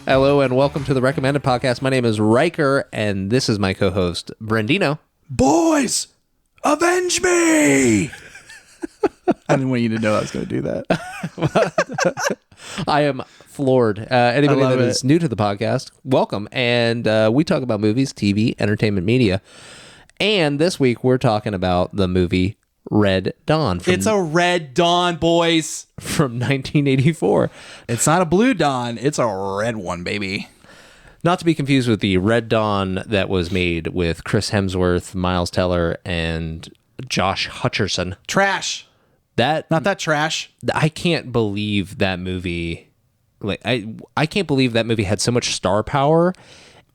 Hello and welcome to the Recommended Podcast. My name is Ryker, and this is my co-host, Brendino. Boys, avenge me! I didn't want you to know I was going to do that. I am floored. Anybody that is new to the podcast, welcome. And we talk about movies, TV, entertainment media. And this week, we're talking about the movie Red Dawn. It's a Red Dawn, boys. From 1984. It's not a blue dawn. It's a red one, baby. Not to be confused with the Red Dawn that was made with Chris Hemsworth, Miles Teller, and Josh Hutcherson. Trash. Not that trash. I can't believe that movie. Like I can't believe that movie had so much star power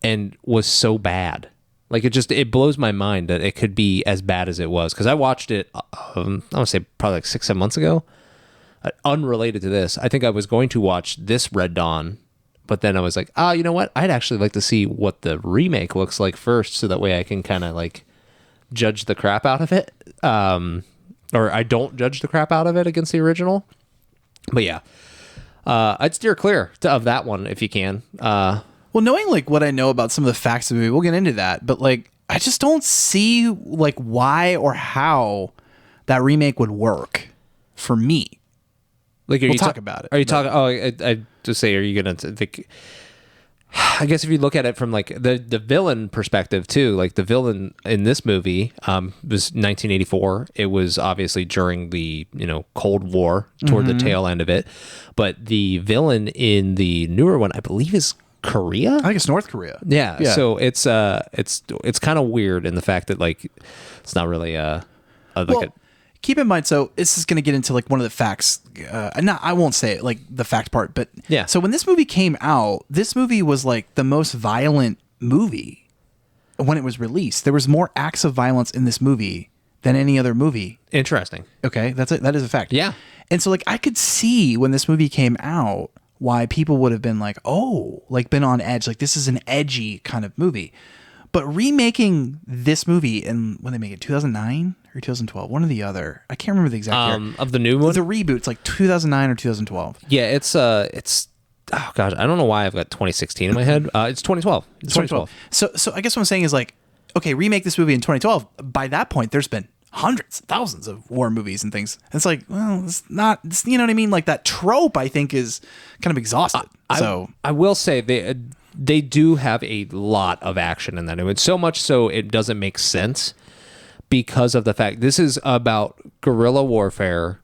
and was so bad. Like it blows my mind that it could be as bad as it was. Because I watched it, I want to say probably like 6-7 months ago. Unrelated to this, I think I was going to watch this Red Dawn, but then I was like, you know what? I'd actually like to see what the remake looks like first, so that way I can kind of like judge the crap out of it. Or I don't judge the crap out of it against the original. But yeah, I'd steer clear of that one if you can. Well, knowing like what I know about some of the facts of the movie, we'll get into that. But like, I just don't see like why or how that remake would work for me. Like, we'll talk about it. Are you talking? Oh, I just say, are you gonna think? I guess if you look at it from like the villain perspective too, like the villain in this movie was 1984. It was obviously during the Cold War, toward the tail end of it. But the villain in the newer one, I believe, is Korea. I think it's North Korea. Yeah. So it's kind of weird in the fact that like it's not really Keep in mind, so this is going to get into like one of the facts. I won't say it like the fact part, but yeah. So when this movie came out, this movie was like the most violent movie when it was released. There was more acts of violence in this movie than any other movie. Interesting. Okay, that is a fact. Yeah. And so like I could see when this movie came out why people would have been like, been on edge. Like this is an edgy kind of movie. But remaking this movie, and when they make it, 2009 or 2012, one or the other. I can't remember the exact year. Of the new one? The reboot, it's like 2009 or 2012. Yeah, it's oh gosh, I don't know why I've got 2016 in my head. It's 2012. It's 2012. So I guess what I'm saying is like, okay, remake this movie in 2012. By that point, there's been hundreds, thousands of war movies and things. And it's like, well, you know what I mean? Like that trope, I think, is kind of exhausted. I will say they do have a lot of action in that. And so much so it doesn't make sense because of the fact this is about guerrilla warfare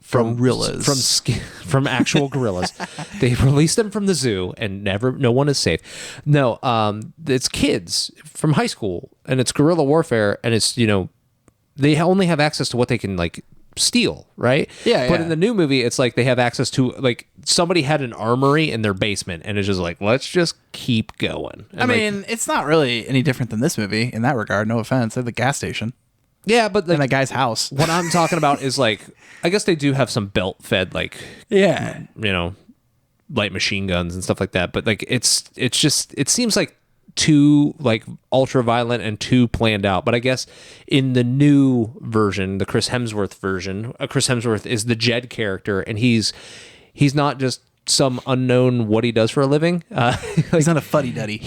from actual gorillas. They released them from the zoo and no one is safe. No, it's kids from high school and it's guerrilla warfare and it's, they only have access to what they can like steal, right? Yeah. But in the new movie, it's like they have access to like somebody had an armory in their basement, and it's just like let's just keep going. And I mean, it's not really any different than this movie in that regard. No offense, they're the gas station. Yeah, but in that guy's house. What I'm talking about is like, I guess they do have some belt-fed like, light machine guns and stuff like that. But like, it's just it seems like too like ultra violent and too planned out. But I guess in the new version, the Chris Hemsworth version, Chris Hemsworth is the Jed character, and he's not just some unknown what he does for a living. He's not a fuddy-duddy.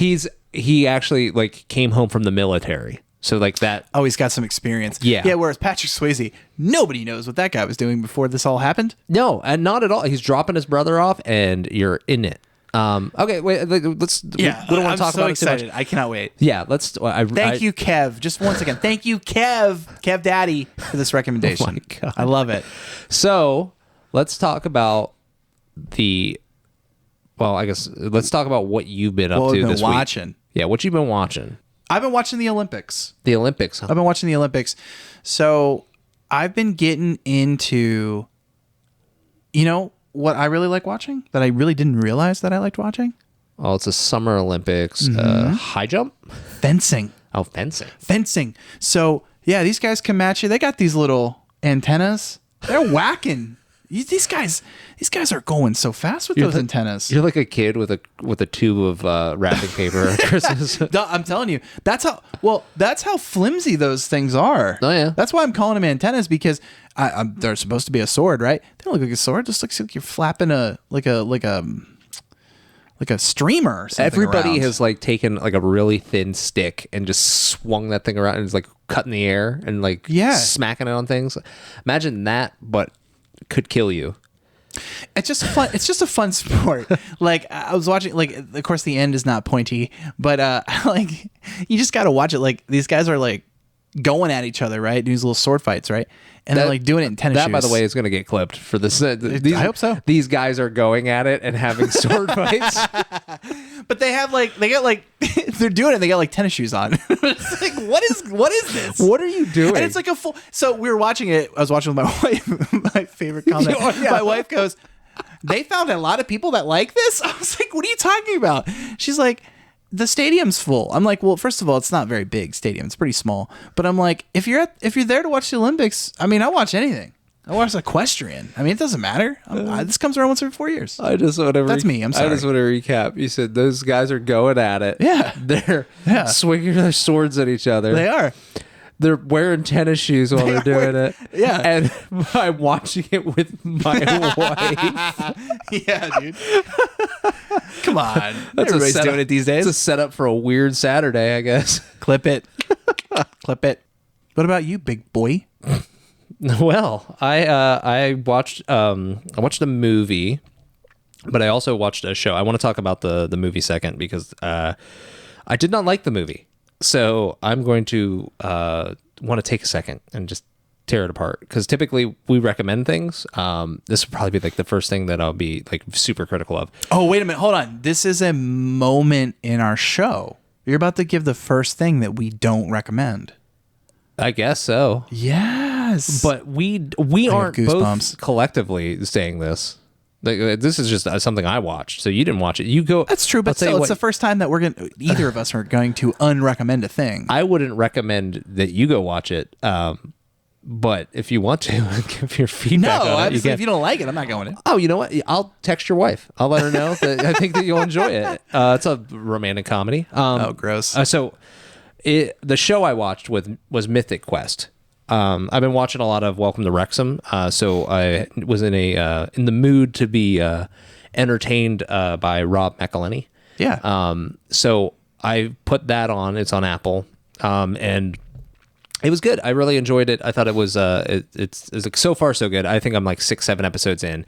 He actually like came home from the military. So like that. Oh, he's got some experience. Yeah. Yeah. Whereas Patrick Swayze, nobody knows what that guy was doing before this all happened. No, and not at all. He's dropping his brother off, and you're in it. Okay, wait. Let's. Yeah, we don't want to talk so about excited. it too much. I cannot wait. Yeah, let's. Thank you, Kev. Just once again, thank you, Kev Daddy, for this recommendation. Oh my God. I love it. So let's talk about I guess let's talk about what you've been up to this watching. week. Yeah, what you've been watching. I've been watching the Olympics. The Olympics. Huh? I've been watching the Olympics. So I've been getting into, what I really like watching that I really didn't realize that I liked watching? Oh, it's a Summer Olympics. High jump? Fencing. Oh, fencing. Fencing. So, yeah, these guys come at you. They got these little antennas. They're whacking. These guys are going so fast with those antennas. You're like a kid with a tube of wrapping paper at Christmas. I'm telling you, that's how flimsy those things are. Oh yeah, that's why I'm calling them antennas, because they're supposed to be a sword, right? They don't look like a sword. It just looks like you're flapping a like a streamer or something. Everybody around. has like taken like a really thin stick and just swung that thing around and is like cutting the air and like smacking it on things. Imagine that, but could kill you. It's just fun. It's just a fun sport. Like I was watching, like of course the end is not pointy, but like you just got to watch it. Like these guys are like going at each other, right? These little sword fights, right? And they're like doing it in tennis shoes. That, by the way, is going to get clipped for this. I hope so. These guys are going at it and having sword fights. But they have like, they're doing it. They got like tennis shoes on. It's like, what is this? What are you doing? And it's like a full. So we were watching it. I was watching with my wife. My favorite comment. My wife goes, "They found a lot of people that like this." I was like, "What are you talking about?" She's like, "The stadium's full." I'm like, "Well, first of all, it's not a very big stadium. It's pretty small." But I'm like, if you're there to watch the Olympics, I mean, I watch anything. I watch equestrian. I mean, it doesn't matter. This comes around once every 4 years. I just want to. That's me. I'm sorry. I just want to recap. You said those guys are going at it. Yeah, they're swinging their swords at each other. They are. They're wearing tennis shoes while they're doing it. Yeah. And I'm watching it with my wife. Yeah, dude. Come on. That's Everybody's doing it these days. It's a setup for a weird Saturday, I guess. Clip it. Clip it. What about you, big boy? Well, I watched a movie, but I also watched a show. I want to talk about the movie second because I did not like the movie. So I'm going to want to take a second and just tear it apart because typically we recommend things. This will probably be like the first thing that I'll be like super critical of. Oh, wait a minute. Hold on. This is a moment in our show. You're about to give the first thing that we don't recommend. I guess so. Yes. But we aren't both collectively saying this. Like, this is just something I watched, so you didn't watch it. You go. That's true, but still, it's the first time that either of us are going to unrecommend a thing. I wouldn't recommend that you go watch it, but if you want to, give your feedback. No, on it, if you don't like it, I'm not going to. Oh, you know what? I'll text your wife. I'll let her know that I think that you'll enjoy it. It's a romantic comedy. Oh, gross. The show I watched was Mythic Quest. I've been watching a lot of Welcome to Wrexham, so I was in the mood to be entertained by Rob McElhenney. Yeah. So I put that on. It's on Apple, and it was good. I really enjoyed it. I thought it was it's like so far so good. I think I'm like 6-7 episodes in.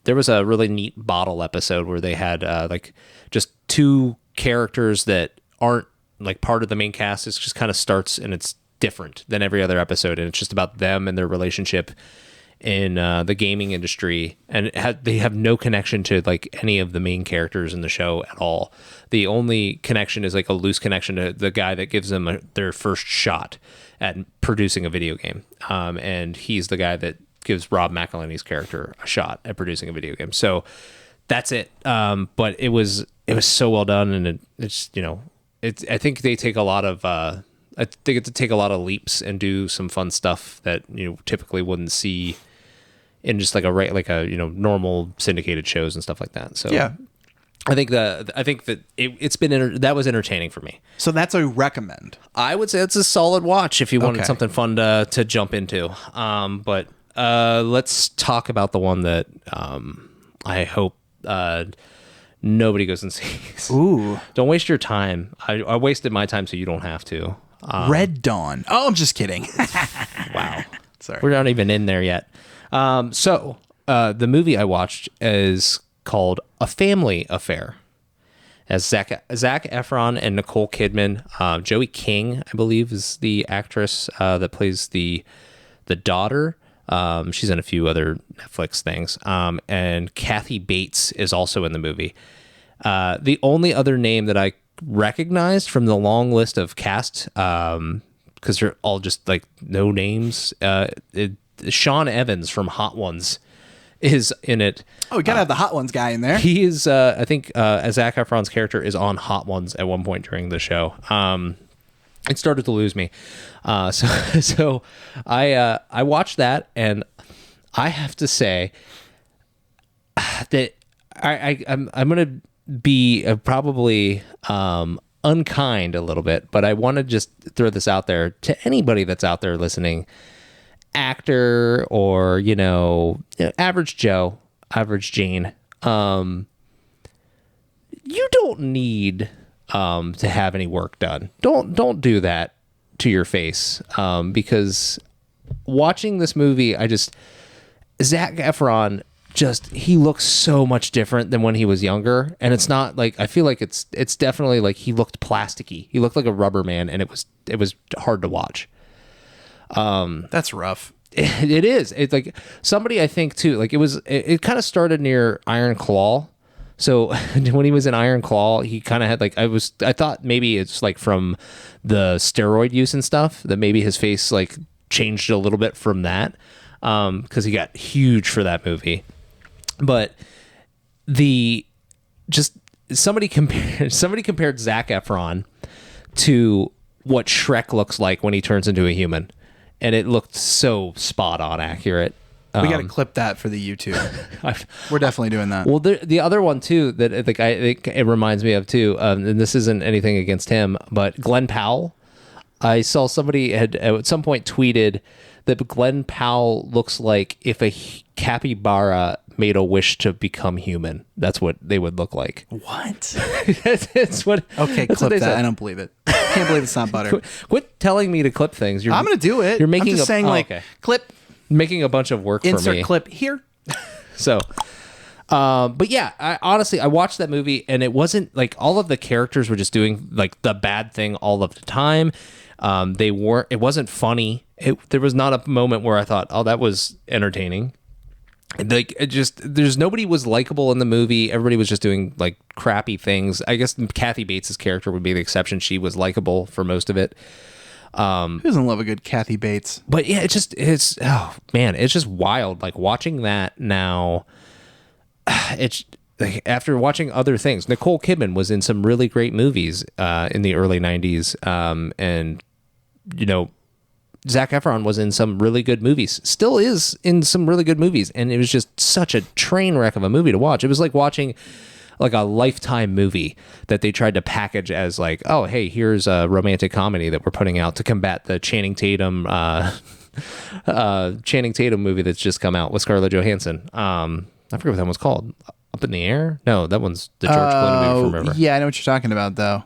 There was a really neat bottle episode where they had like just two characters that aren't like part of the main cast. It just kind of starts and it's different than every other episode, and it's just about them and their relationship in the gaming industry, and they have no connection to like any of the main characters in the show at all. The only connection is like a loose connection to the guy that gives them their first shot at producing a video game, and he's the guy that gives Rob McElhenney's character a shot at producing a video game. So that's it. But it was so well done, and it's I think they take a lot of I think it's to take a lot of leaps and do some fun stuff that typically wouldn't see in just like a normal syndicated shows and stuff like that. So yeah, I think that it's been that was entertaining for me. So that's a recommend. I would say it's a solid watch if you wanted something fun to jump into. But let's talk about the one that I hope nobody goes and sees. Ooh, don't waste your time. I wasted my time, so you don't have to. Red Dawn. Oh, I'm just kidding. Wow. Sorry. We're not even in there yet. So the movie I watched is called A Family Affair. As Zac Efron and Nicole Kidman. Joey King, I believe, is the actress that plays the daughter. She's in a few other Netflix things. And Kathy Bates is also in the movie. The only other name that I recognized from the long list of cast, because they're all just like no names, Sean Evans from Hot Ones is in it. Oh, we gotta have the Hot Ones guy in there. He is, I think, Zac Efron's character is on Hot Ones at one point during the show. It started to lose me. So I watched that, and I have to say that I'm gonna be probably unkind a little bit, but I want to just throw this out there to anybody that's out there listening, actor or average Joe, average Jane. you don't need to have any work done. Don't do that to your face, because watching this movie, Zac Efron, he looks so much different than when he was younger, and it's not like, I feel like it's definitely like he looked plasticky. He looked like a rubber man, and it was hard to watch. That's rough. It is. It's like somebody, I think too, like it kind of started near Iron Claw. So when he was in Iron Claw, he kind of had like, I thought maybe it's like from the steroid use and stuff that maybe his face like changed a little bit from that, because he got huge for that movie. But somebody compared Zac Efron to what Shrek looks like when he turns into a human, and it looked so spot on accurate. We got to clip that for the YouTube. We're definitely doing that. Well, the other one too that I think it reminds me of too, and this isn't anything against him, but Glenn Powell. I saw somebody had at some point tweeted that Glenn Powell looks like if a capybara made a wish to become human. That's what they would look like. What? It's what. Okay, that's clip what they that. said. I don't believe it. Can't believe it's not butter. Quit telling me to clip things. I'm going to do it. You're making I'm just saying, like, clip. Making a bunch of work for me. Insert clip here. So, but yeah, I watched that movie, and it wasn't like all of the characters were just doing like the bad thing all of the time. It wasn't funny. There was not a moment where I thought, oh, that was entertaining. Like there's nobody was likable in the movie. Everybody was just doing like crappy things. I guess Kathy Bates's character would be the exception. She was likable for most of it. Who doesn't love a good Kathy Bates? But yeah, it's just wild. Like watching that now, it's like after watching other things. Nicole Kidman was in some really great movies in the early 90s. And Zac Efron was in some really good movies, still is in some really good movies. And it was just such a train wreck of a movie to watch. It was like watching like a Lifetime movie that they tried to package as like, oh, hey, here's a romantic comedy that we're putting out to combat the Channing Tatum movie that's just come out with Scarlett Johansson. I forget what that one's called. Up in the Air? No, that one's the George Clooney movie from River. Yeah, I know what you're talking about, though.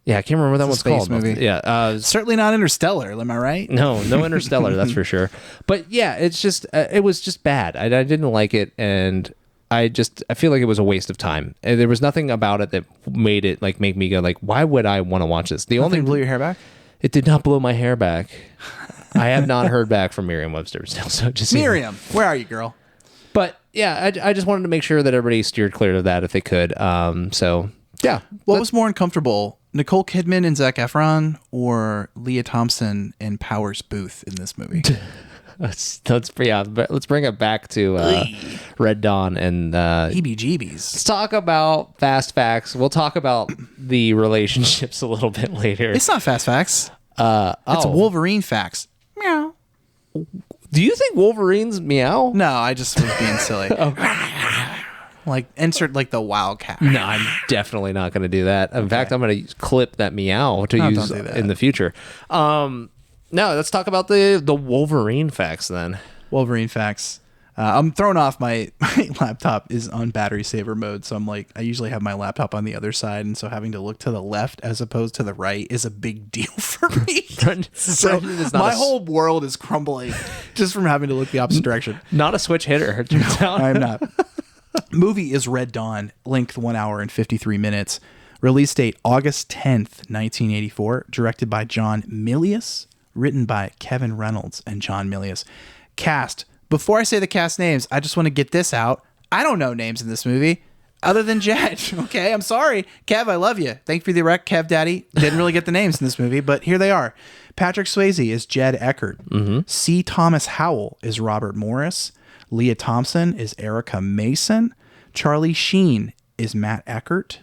Yeah, I can't remember what that one's space called. Movie. Yeah, certainly not Interstellar. Am I right? No Interstellar, that's for sure. But yeah, it's just it was just bad. I didn't like it, and I feel like it was a waste of time. And there was nothing about it that made it like make me go like, why would I want to watch this? Nothing blew your hair back? It did not blow my hair back. I have not heard back from Merriam-Webster still. So just Miriam, where are you, girl? But yeah, I just wanted to make sure that everybody steered clear of that if they could. So yeah. What was more uncomfortable, Nicole Kidman and Zac Efron, or Leah Thompson and Powers Booth in this movie? Let's bring it back to Red Dawn and heebie-jeebies. Let's talk about fast facts. We'll talk about the relationships a little bit later. It's not fast facts. It's Wolverine facts. Meow. Do you think Wolverine's meow? No, I just was being silly. Like insert like the wildcat. No, I'm definitely not going to do that. In fact, I'm going to clip that meow to use in the future. No, let's talk about the Wolverine facts then. Wolverine facts. I'm thrown off. My laptop is on battery saver mode, so I'm like, I usually have my laptop on the other side, and so having to look to the left as opposed to the right is a big deal for me. So my whole world is crumbling just from having to look the opposite direction. Not a switch hitter, it turns out. I'm not. Movie is Red Dawn, length 1 hour and 53 minutes. Release date August 10th, 1984. Directed by John Milius. Written by Kevin Reynolds and John Milius. Cast. Before I say the cast names, I just want to get this out. I don't know names in this movie other than Jed. Okay, I'm sorry. Kev, I love you. Thank you for the rec, Kev Daddy. Didn't really get the names in this movie, but here they are. Patrick Swayze is Jed Eckert. C. Thomas Howell is Robert Morris. Leah Thompson is Erica Mason. Charlie Sheen is Matt Eckert.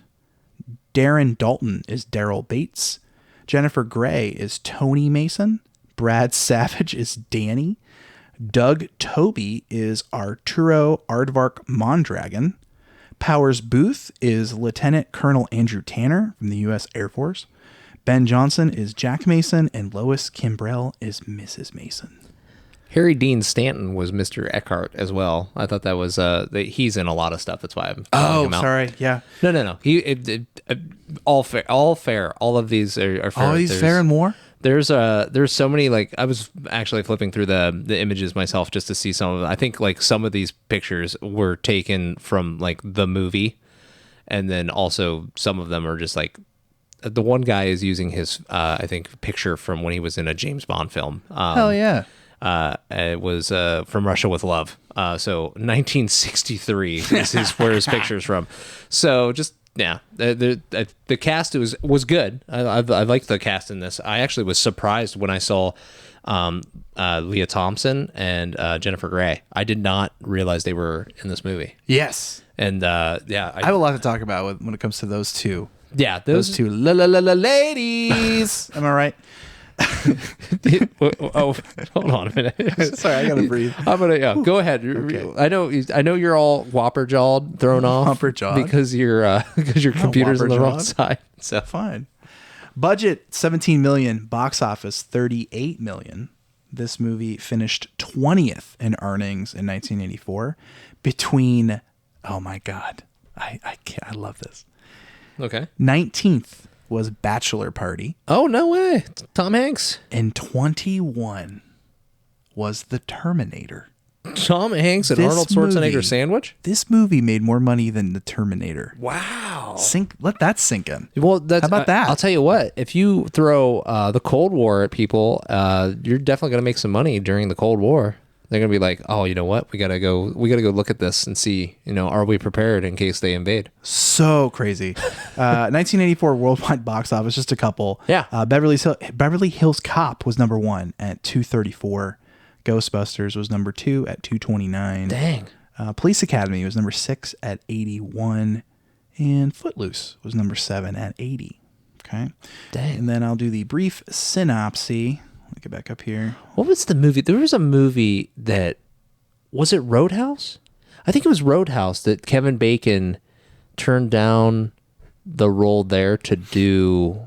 Darren Dalton is Daryl Bates. Jennifer Grey is Tony Mason. Brad Savage is Danny. Doug Toby is Arturo Aardvark Mondragon. Powers Booth is Lieutenant Colonel Andrew Tanner from the U.S. Air Force. Ben Johnson is Jack Mason, and Lois Kimbrell is Mrs. Mason. Harry Dean Stanton was Mr. Eckhart as well. I thought that was he's in a lot of stuff. That's why I'm calling him out. Sorry. Yeah. No. All fair. All of these are fair. All these fair and more. There's so many, like, I was actually flipping through the images myself just to see some of them. I think like some of these pictures were taken from like the movie, and then also some of them are just like the one guy is using his I think picture from when he was in a James Bond film. Hell yeah. It was From Russia with Love. So 1963 is where his picture's from. So just yeah, the cast was good. I liked the cast in this. I actually was surprised when I saw Leah Thompson and Jennifer Grey. I did not realize they were in this movie. Yes. And yeah, I have a lot to talk about when it comes to those two. Yeah, Those two ladies. Am I right? Oh, hold on a minute. Sorry, I gotta breathe. I'm gonna go ahead. Okay. I know you're all whopper jawed, thrown off, Whopper-jawed? because your computer's on the wrong whopper-jawed. side. So Fine. Budget 17 million, box office 38 million. This movie finished 20th in earnings in 1984 between, oh my God, I love this. okay. 19th was Bachelor Party, Oh no way, Tom Hanks. and 21 was The Terminator. Tom Hanks and This Arnold Schwarzenegger movie- sandwich. This movie made more money than The Terminator. Wow. Let that sink in. Well, that's, How about that? I'll tell you what. If you throw the Cold War at people, you're definitely gonna make some money during the Cold War. They're gonna be like, oh, you know what? We gotta go look at this and see, are we prepared in case they invade? So crazy. 1984 worldwide box office, just a couple. Yeah. Beverly Hills Cop was number 1 at 234. Ghostbusters was number 2 at 229. Dang. Police Academy was number 6 at 81. And Footloose was number 7 at 80. Okay. Dang. And then I'll do the brief synopsis. Let me get back up here. What was the movie? There was a movie that, was it Roadhouse? I think it was Roadhouse that Kevin Bacon turned down the role there to do,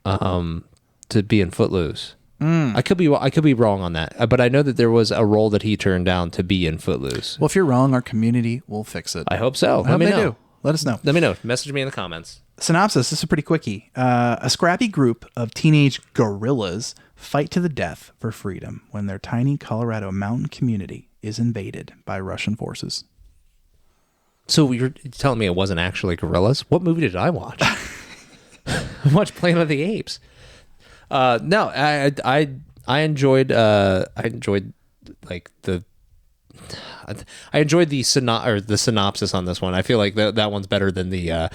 to be in Footloose. I could be wrong on that, but I know that there was a role that he turned down to be in Footloose. Well, if you're wrong, our community will fix it. I hope so. I hope they do. Let us know. Let me know. Message me in the comments. Synopsis, this is a pretty quickie. A scrappy group of teenage gorillas fight to the death for freedom when their tiny Colorado mountain community is invaded by Russian forces. So you're telling me it wasn't actually gorillas? What movie did I watch? I watched Planet of the Apes. No, I enjoyed like I enjoyed the synopsis on this one. I feel like that one's better than the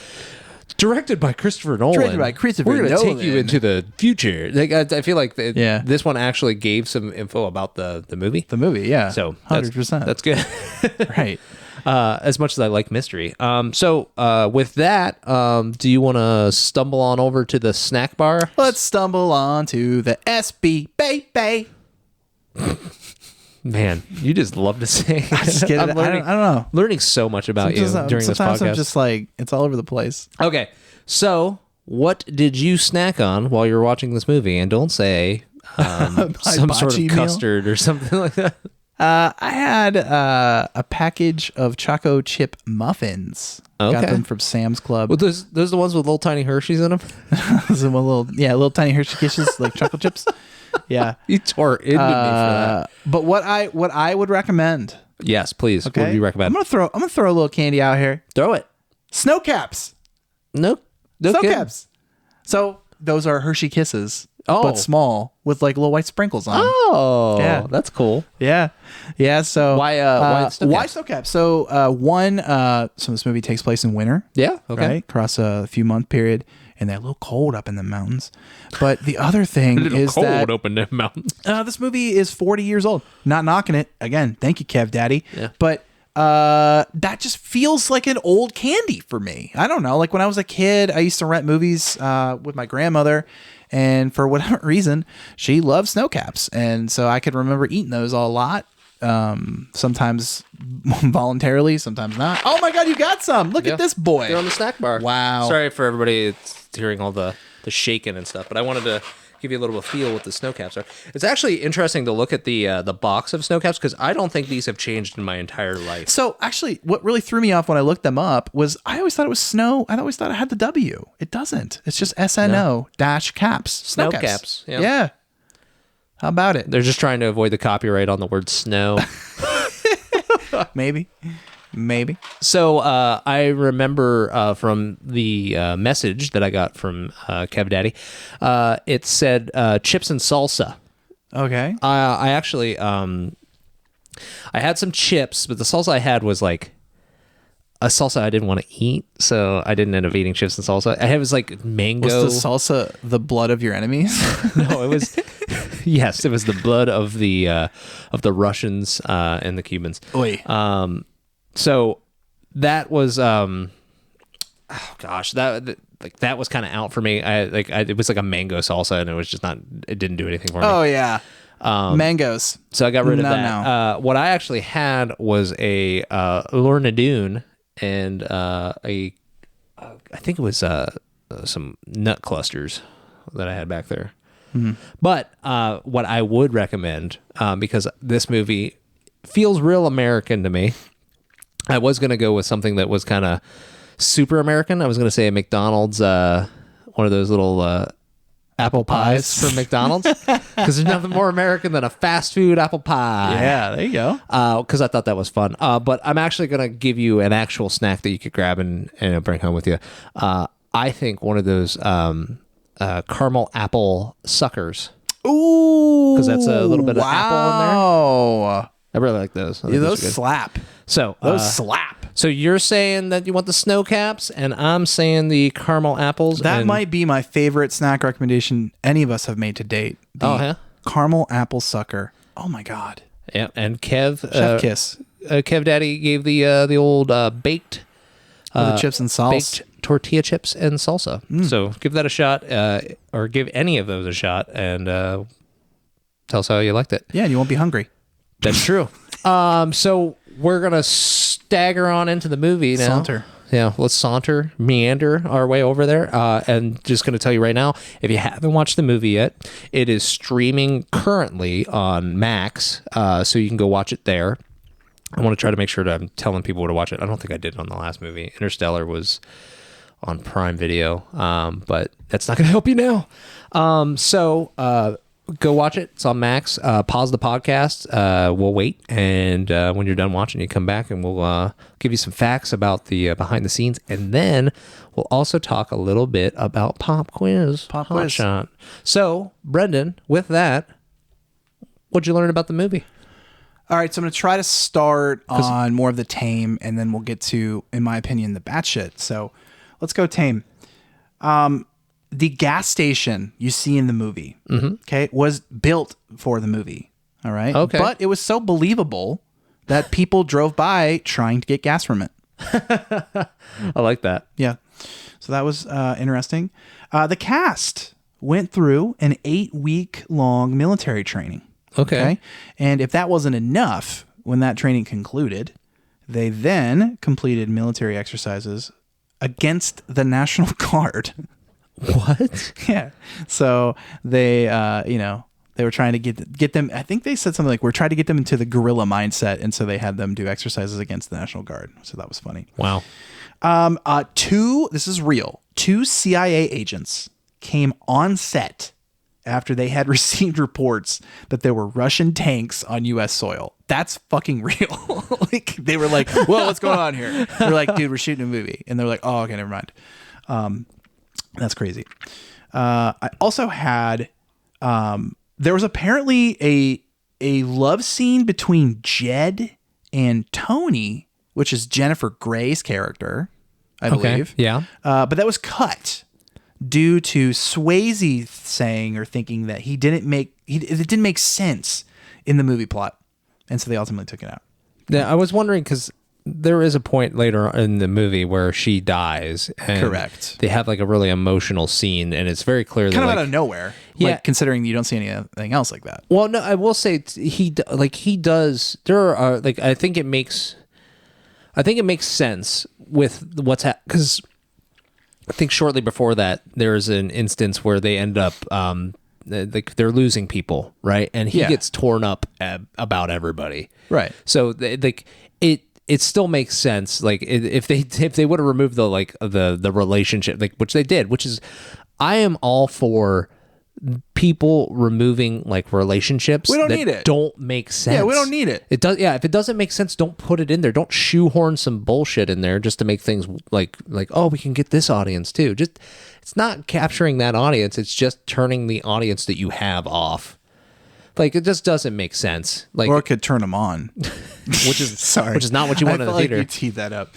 directed by Christopher Nolan. Directed by Christopher We're gonna take Nolan. you into the future. Like I feel like Yeah. this one actually gave some info about the movie. The movie, yeah. So 100%. That's good. right. As much as I like mystery. So with that, do you want to stumble on over to the snack bar? Let's stumble on to the SB baby. Man, you just love to sing. I just get it. I don't know. Learning so much about you during this Sometimes I'm podcast. just like, it's all over the place. Okay, so what did you snack on while you were watching this movie? And don't say some sort of hibachi meal? custard or something like that. I had a package of Choco Chip muffins. Got Okay. them from Sam's Club. Well, those the ones with little tiny Hershey's in them? Some little tiny Hershey Kisses, like chocolate chips. Yeah. You tore into me for that. But what I would recommend. Yes, please. Okay. What do you recommend? I'm gonna throw a little candy out here. Throw it. Snow caps. No Snow kidding. caps. So those are Hershey Kisses, Oh. but small with like little white sprinkles on. 'em. Oh, Yeah. that's cool. Yeah. So Why snow why caps? snow caps? So so this movie takes place in winter. Yeah. Okay. Right, across a few month period, and they're a little cold up in the mountains. But the other thing is that open the mountains. this movie is 40 years old. Not knocking it. Again, thank you, Kev Daddy. Yeah. But that just feels like an old candy for me. I don't know. Like when I was a kid, I used to rent movies with my grandmother, and for whatever reason, she loved snow caps, and so I could remember eating those a lot. Sometimes voluntarily, sometimes not. Oh my God, you got some! Look Yeah. at this boy. They're on the snack bar. Wow. Sorry for everybody. It's hearing all the the shaking and stuff. But I wanted to give you a little feel what the snow caps are. It's actually interesting to look at the box of snow caps because I don't think these have changed in my entire life. So actually, what really threw me off when I looked them up was I always thought it was snow. I always thought it had the W. It doesn't. It's just SNO dash caps. Snow caps. Yeah. How about it? They're just trying to avoid the copyright on the word snow. Maybe. So I remember from the message that I got from Kev Daddy, it said chips and salsa. Okay. I actually I had some chips, but the salsa I had was like a salsa I didn't want to eat, so I didn't end up eating chips and salsa. I had was like mango. Was the salsa the blood of your enemies? No, it was. Yes, it was the blood of the Russians and the Cubans. Oy. So that was oh gosh, that was kind of out for me. It was like a mango salsa, and it was just not. It didn't do anything for me. Oh yeah. Mangoes. So I got rid of that. No. What I actually had was a Lorna Doone and I think it was some nut clusters that I had back there. Mm-hmm. But what I would recommend, because this movie feels real American to me, I was going to go with something that was kind of super American. I was going to say a McDonald's, one of those little apple pies from McDonald's, because there's nothing more American than a fast food apple pie. Yeah, there you go. Because I thought that was fun. But I'm actually going to give you an actual snack that you could grab and bring home with you. I think one of those caramel apple suckers. Ooh. Because that's a little bit of apple in there. I really like those. Yeah, those slap. So those slap. So you're saying that you want the snow caps, and I'm saying the caramel apples. That might be my favorite snack recommendation any of us have made to date. The caramel apple sucker. Oh my god. Yeah, and Kev, Chef kiss. Kev Daddy gave the old baked the chips and salsa, baked tortilla chips and salsa. So give that a shot, or give any of those a shot, and tell us how you liked it. Yeah, and you won't be hungry. That's true. So we're gonna stagger on into the movie now. Saunter. Yeah, let's meander our way over there. And just going to tell you right now, if you haven't watched the movie yet, it is streaming currently on Max, so you can go watch it there. I want to try to make sure that I'm telling people where to watch it. I don't think I did on the last movie. Interstellar was on Prime Video, but that's not going to help you now. So go watch it. It's on Max. Pause the podcast. We'll wait, and when you're done watching, you come back, and we'll give you some facts about the behind the scenes, and then we'll also talk a little bit about Pop Quiz. Pop Quiz. Shot. So, Brenden, with that, what'd you learn about the movie? All right, so I'm going to try to start on more of the tame, and then we'll get to, in my opinion, the batshit. So let's go tame. The gas station you see in the movie, okay, was built for the movie. All right. Okay. But it was so believable that people drove by trying to get gas from it. I like that. Yeah. So that was interesting. The cast went through an 8-week-long military training. Okay. And if that wasn't enough, when that training concluded, they then completed military exercises against the National Guard. What? Yeah. So they, they were trying to get them. I think they said something like, we're trying to get them into the guerrilla mindset. And so they had them do exercises against the National Guard. So that was funny. Wow. This is real. 2 CIA agents came on set after they had received reports that there were Russian tanks on U.S. soil. That's fucking real. Like, they were like, whoa, what's going on here? They're like, dude, we're shooting a movie. And they're like, oh, okay, never mind. That's crazy. I also had, there was apparently a love scene between Jed and Tony, which is Jennifer Grey's character, I believe. Yeah. But that was cut due to Swayze saying or thinking that it didn't make sense in the movie plot. And so they ultimately took it out. Yeah, I was wondering because there is a point later in the movie where she dies. And correct. They have like a really emotional scene, and it's very clear kind that, of out of nowhere. Yeah. Like, considering you don't see anything else like that. Well, no, I will say he does. There are like I think it makes sense with what's because I think shortly before that, there's an instance where they end up like they're losing people, right? And he gets torn up about everybody, Right. So like it still makes sense. Like if they would have removed the relationship, like which they did, which is I am all for people removing like relationships. We don't need it. Don't make sense. Yeah, we don't need it. It does. Yeah, if it doesn't make sense, don't put it in there. Don't shoehorn some bullshit in there just to make things like oh, we can get this audience too. Just it's not capturing that audience. It's just turning the audience that you have off. Like it just doesn't make sense. Like Or it could turn them on. which is Sorry. which is not what you want in the theater. You teed that up.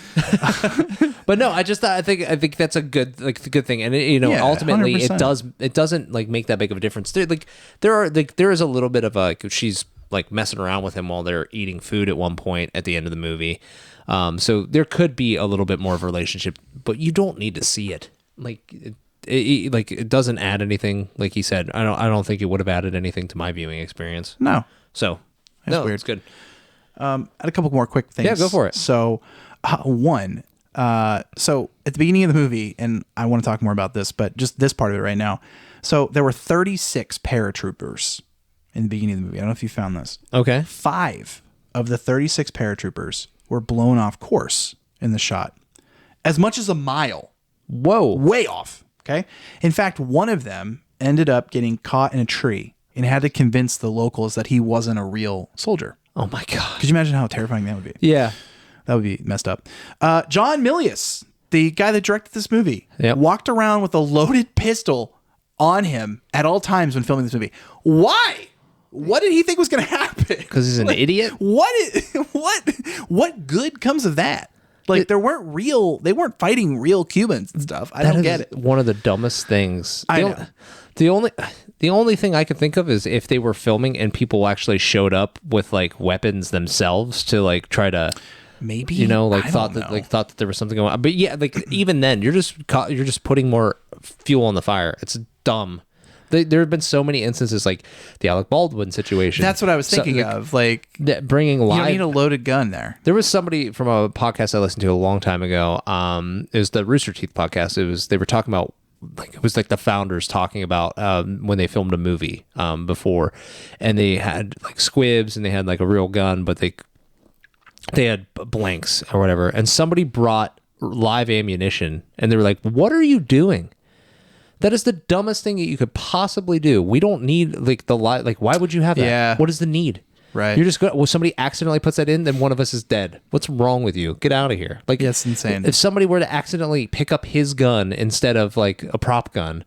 But no, I think that's a good thing, and ultimately 100%. it doesn't like make that big of a difference. There is a little bit of she's like messing around with him while they're eating food at one point at the end of the movie, so there could be a little bit more of a relationship, but you don't need to see it. It doesn't add anything. Like he said, I don't think it would have added anything to my viewing experience. No. So That's weird. It's good. I had a couple more quick things. Yeah, go for it. So, one, so at the beginning of the movie, and I want to talk more about this, but just this part of it right now. So there were 36 paratroopers in the beginning of the movie. I don't know if you found this. Okay. 5 of the 36 paratroopers were blown off course in the shot, as much as a mile. Whoa. Way off. Okay. In fact, one of them ended up getting caught in a tree and had to convince the locals that he wasn't a real soldier. Oh my God. Could you imagine how terrifying that would be? Yeah. That would be messed up. John Milius, the guy that directed this movie, walked around with a loaded pistol on him at all times when filming this movie. Why? What did he think was going to happen? Because he's an idiot? What good comes of that? Like they weren't fighting real Cubans and stuff. I don't get it. One of the dumbest things. I know. The only thing I could think of is if they were filming and people actually showed up with like weapons themselves to like try to maybe thought that there was something going on. But yeah, like even then you're just putting more fuel on the fire. It's dumb. There have been so many instances like the Alec Baldwin situation. That's what I was thinking of. Like bringing live. You don't need a loaded gun there. There was somebody from a podcast I listened to a long time ago. It was the Rooster Teeth podcast. They were talking about it was like the founders talking about when they filmed a movie before, and they had like squibs and they had like a real gun, but they had blanks or whatever. And somebody brought live ammunition, and they were like, "What are you doing? That is the dumbest thing that you could possibly do. We don't need why would you have that? Yeah. What is the need? Right. You're just going, well, somebody accidentally puts that in, then one of us is dead. What's wrong with you? Get out of here. Like, that's insane. If somebody were to accidentally pick up his gun instead of like a prop gun,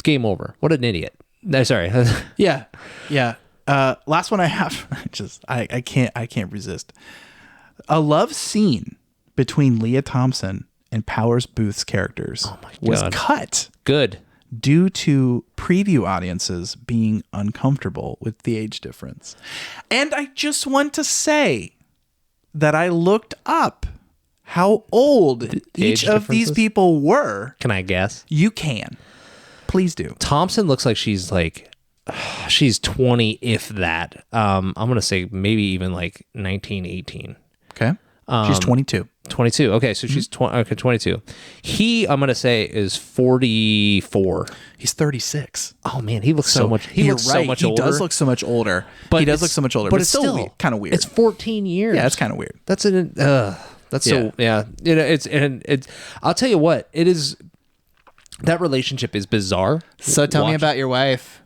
game over. What an idiot. No, sorry. Yeah. Last one I have, I can't resist. A love scene between Leah Thompson and Powers Booth's characters was cut. Good. Due to preview audiences being uncomfortable with the age difference. And I just want to say that I looked up how old each of these people were. Can I guess? You can. Please do. Thompson looks like she's 20, if that. I'm going to say maybe even like 19, 18. Okay. She's 22. 22. Okay, so she's 22. He, I'm going to say, is 44. He's 36. Oh man, he looks so much. He looks so much older. He does look so much older. But it's still kind of weird. It's 14 years. Yeah, it's kind of weird. That's so yeah. It's I'll tell you what, it is. That relationship is bizarre. So tell me about your wife.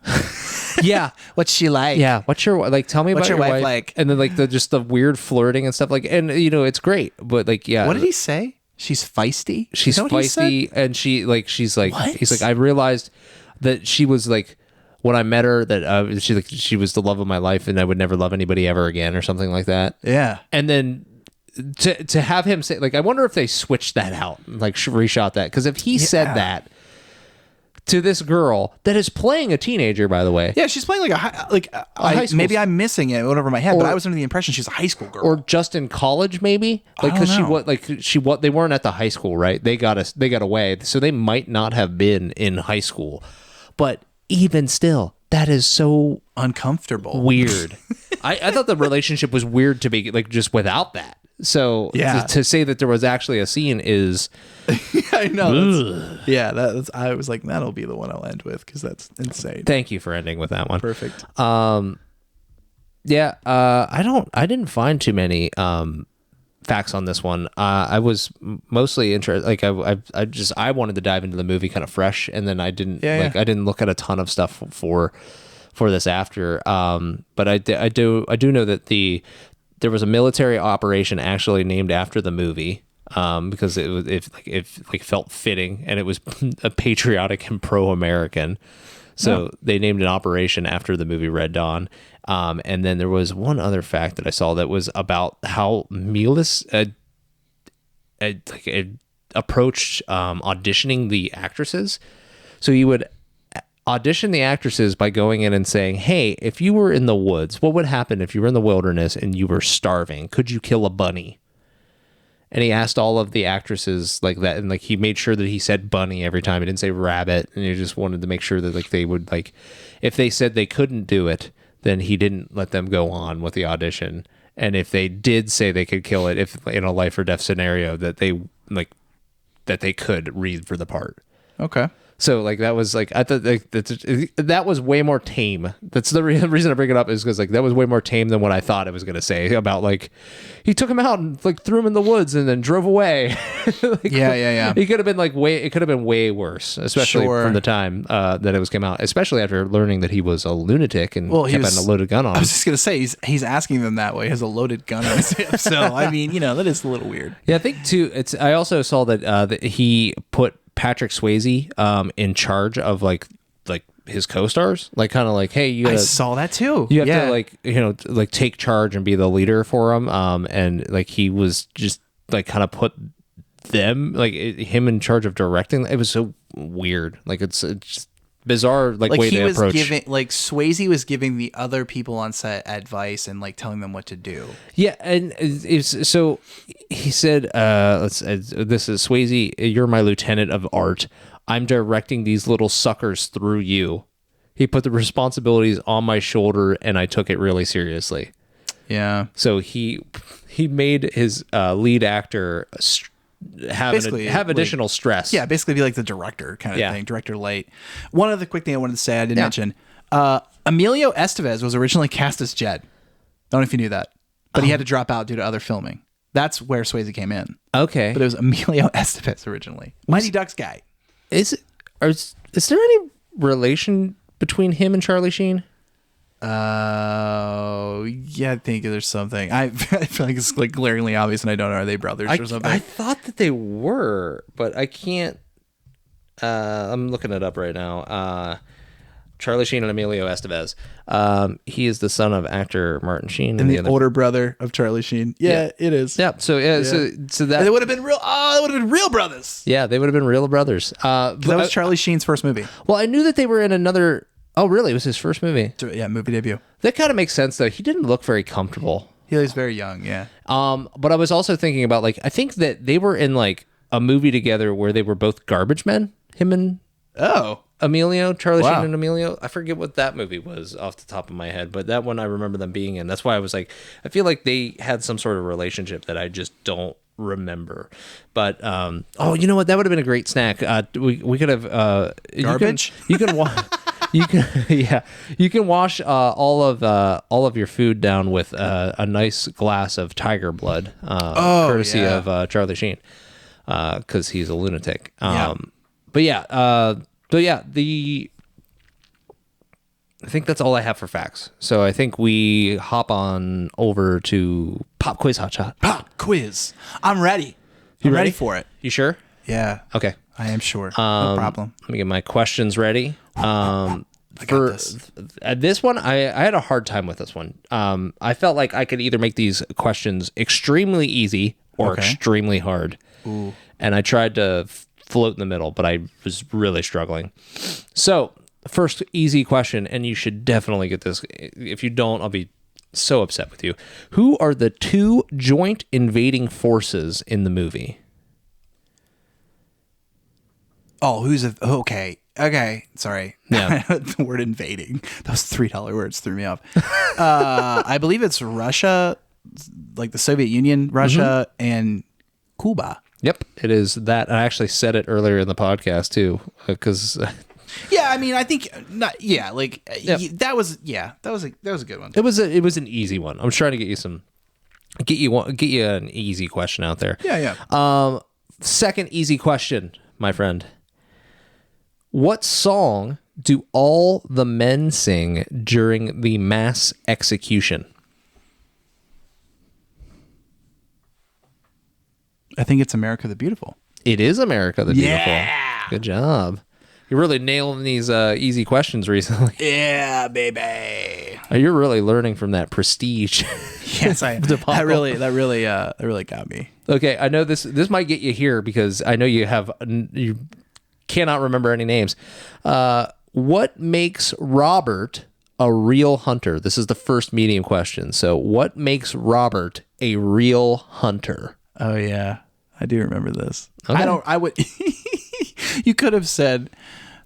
Yeah. What's she like? Yeah. Tell me about your wife like? And then the weird flirting and stuff and it's great. But yeah. What did he say? She's feisty? She's feisty and she's like, what? He's like, I realized that she was like, when I met her, that she was the love of my life and I would never love anybody ever again or something like that. Yeah. And then to have him say, like, I wonder if they switched that out, like reshot that. Because if he said that to this girl that is playing a teenager, by the way. Yeah, she's playing high school. Maybe I'm missing it over my head, but I was under the impression she's a high school girl. Or just in college, maybe. Like, because they weren't at the high school, right? They got away. So they might not have been in high school. But even still, that is so uncomfortable. Weird. I thought the relationship was weird to be like just without that. So Yeah. to say that there was actually a scene is I know. That's, I was like, that'll be the one I'll end with because that's insane. thank you for ending with that one. Perfect. I didn't find too many facts on this one. I was mostly interested. Like I wanted to dive into the movie kind of fresh, and then I didn't I didn't look at a ton of stuff for this after. But I do know that there was a military operation actually named after the movie. Because it felt fitting, and it was a patriotic and pro-American. So they named an operation after the movie Red Dawn. And then there was one other fact that I saw that was about how Milius approached auditioning the actresses. So he would audition the actresses by going in and saying, hey, if you were in the woods, what would happen if you were in the wilderness and you were starving? Could you kill a bunny? And he asked all of the actresses like that, and like he made sure that he said bunny every time. He didn't say rabbit, and he just wanted to make sure that like they would like, if they said they couldn't do it, then he didn't let them go on with the audition. And if they did say they could kill it, if in a life or death scenario, that they could read for the part. Okay. So like that was like I thought like that was way more tame. That's the reason I bring it up is because like that was way more tame than what I thought it was gonna say about like he took him out and like threw him in the woods and then drove away. Like, yeah. He could have been like it could have been way worse, especially from the time that it came out. Especially after learning that he was a lunatic and kept having a loaded gun on him. I was just gonna say he's asking them that way. He has a loaded gun on his hip. So I mean, that is a little weird. Yeah, I think too. I also saw that he put Patrick Swayze in charge of like his co-stars, like kind of like, hey, I saw that too. You have to like take charge and be the leader for him, and like he was just like kind of put them him in charge of directing. It was so weird, like it's just bizarre like way he to was approach. Swayze was giving the other people on set advice and like telling them what to do. Yeah, and so he said, this is Swayze, you're my lieutenant of art. I'm directing these little suckers through you. He put the responsibilities on my shoulder, and I took it really seriously. Yeah. So he made his lead actor have additional stress. Yeah, basically be like the director kind of thing, director light. One other quick thing I wanted to say I didn't mention. Emilio Estevez was originally cast as Jed. I don't know if you knew that, but he had to drop out due to other filming. That's where Swayze came in. Okay. But it was Emilio Estevez originally. Mighty Ducks guy. Is there any relation between him and Charlie Sheen? Yeah, I think there's something. I feel like it's like glaringly obvious, and I don't know. Are they brothers or something? I thought that they were, but I can't. I'm looking it up right now. Charlie Sheen and Emilio Estevez. He is the son of actor Martin Sheen, and the older brother of Charlie Sheen. Yeah, it is. Yeah. So so that they would have been real. Oh, they would have been real brothers. Yeah, they would have been real brothers. That was Charlie Sheen's first movie. Well, I knew that they were in another. Oh, really? It was his first movie? Yeah, movie debut. That kind of makes sense, though. He didn't look very comfortable. He was very young, yeah. But I was also thinking about, like, I think that they were in, like, a movie together where they were both garbage men, him and Emilio, Charlie Sheen and Emilio. I forget what that movie was off the top of my head, but that one I remember them being in. That's why I was like, I feel like they had some sort of relationship that I just don't remember. But you know what? That would have been a great snack. We could have garbage. You can wash all of your food down with a nice glass of tiger blood, courtesy of Charlie Sheen, because he's a lunatic. I think that's all I have for facts. So I think we hop on over to Pop Quiz Hotshot. Pop Quiz. I'm ready. I'm ready for it. You sure? Yeah. Okay. I am sure. No problem. Let me get my questions ready. I got this. This one, I had a hard time with this one. I felt like I could either make these questions extremely easy or extremely hard. Ooh. And I tried to float in the middle, but I was really struggling. So, first easy question, and you should definitely get this. If you don't, I'll be so upset with you. Who are the two joint invading forces in the movie? Oh, okay. Sorry. Yeah. The word invading. Those $3 words threw me off. I believe it's Russia like the Soviet Union, Russia, and Cuba. Yep, it is that. I actually said it earlier in the podcast too, because Yeah, I mean, I think not. Yeah, like Yep. that was a good one. it was an easy one. I'm trying to get you an easy question out there. Yeah. Second easy question, my friend. What song do all the men sing during the mass execution? I think it's America the Beautiful. It is America the Beautiful. Yeah. Good job. You're really nailing these easy questions recently. Yeah, baby. You're really learning from that Prestige. Yes, I am. That really got me. Okay, I know this might get you here because I know you cannot remember any names. What makes Robert a real hunter? This is the first medium question. So, what makes Robert a real hunter? Oh yeah, I do remember this. Okay. I would. You could have said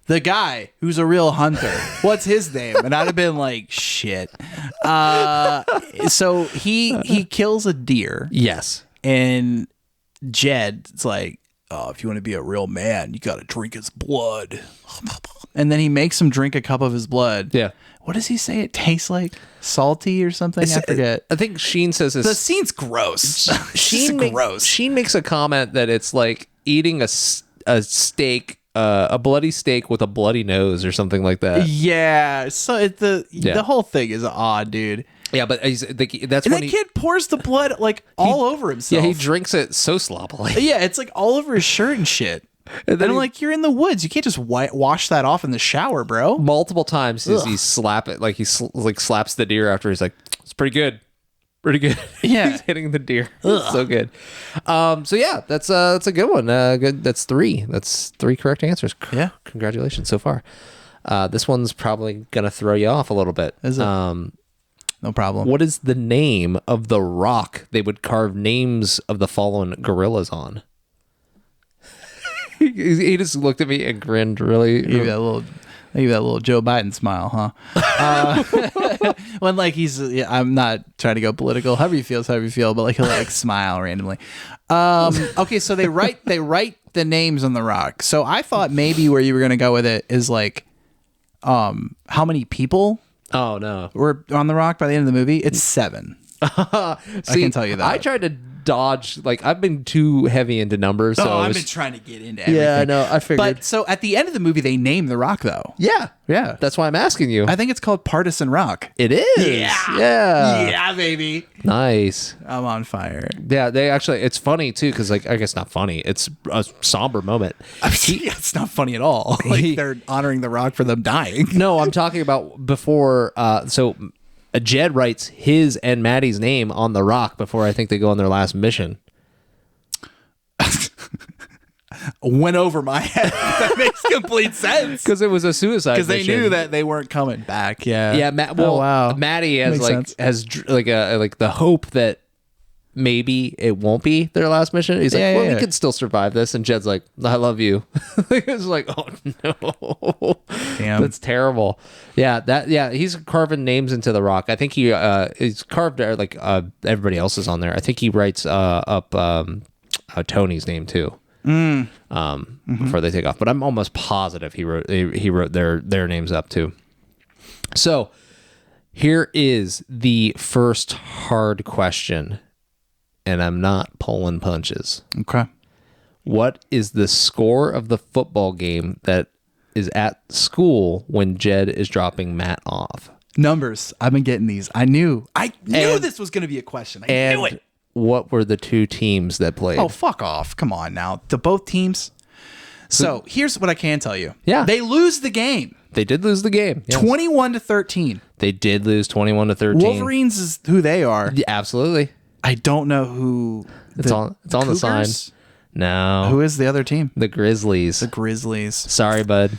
the guy who's a real hunter. What's his name? And I'd have been like, shit. So he kills a deer. Yes. And Jed's like, oh, if you want to be a real man, you got to drink his blood. And then he makes him drink a cup of his blood. Yeah. What does he say? It tastes like salty or something? I forget. I think Sheen says this. The scene's gross. Gross. Sheen makes a comment that it's like eating a steak, a bloody steak with a bloody nose or something like that. Yeah. So the whole thing is odd, dude. Yeah, but that's And when that kid pours the blood like all over himself. Yeah, he drinks it so sloppily. Yeah, it's like all over his shirt and shit. And then I'm like, you're in the woods. You can't just wash that off in the shower, bro. Multiple times he slap it, like he slaps the deer after. He's like, it's pretty good. Yeah. He's hitting the deer. So good. So yeah, that's a good one. Good. That's three correct answers. Yeah. Congratulations so far. This one's probably gonna throw you off a little bit. Is it? No problem. What is the name of the rock they would carve names of the fallen gorillas on? He just looked at me and grinned really. Give you that little Joe Biden smile, huh? When like I'm not trying to go political. However you feel, but like he'll like smile randomly. Okay, so they write the names on the rock. So I thought maybe where you were gonna go with it is like, how many people? Oh no, were on the rock by the end of the movie? It's 7. See, I can tell you that. I tried to dodge, like I've been too heavy into numbers. So I've been trying to get into everything. Yeah, I know. I figured. But so at the end of the movie, they name the rock though. Yeah. That's why I'm asking you. I think it's called Partisan Rock. It is. Yeah, baby. Nice. I'm on fire. Yeah, they actually. It's funny too, because like I guess not funny. It's a somber moment. It's not funny at all. Like they're honoring the rock for them dying. No, I'm talking about before. So Jed writes his and Maddie's name on the rock before I think they go on their last mission. Went over my head. That makes complete sense. Because it was a suicide Because they mission. knew that they weren't coming back. Yeah. Yeah. Wow. Maddie has Makes sense. has like the hope that maybe it won't be their last mission. He's like, we can still survive this. And Jed's like, I love you. It's like, oh no, Damn. that's terrible. Yeah, he's carving names into the rock. I think he's carved like everybody else is on there. I think he writes up Tony's name too. Before they take off, but I'm almost positive he wrote their names up too. So here is the first hard question, and I'm not pulling punches. Okay. What is the score of the football game that is at school when Jed is dropping Matt off? Numbers. I've been getting these. I knew this was going to be a question. I knew it. What were the two teams that played? Oh, fuck off. Come on now. To both teams. So here's what I can tell you. Yeah. They lose the game. They did lose the game. Yes. 21-13. They did lose 21-13. Wolverines is who they are. Yeah, absolutely. I don't know who. It's on the sign. No. Who is the other team? The Grizzlies. The Grizzlies. Sorry, bud.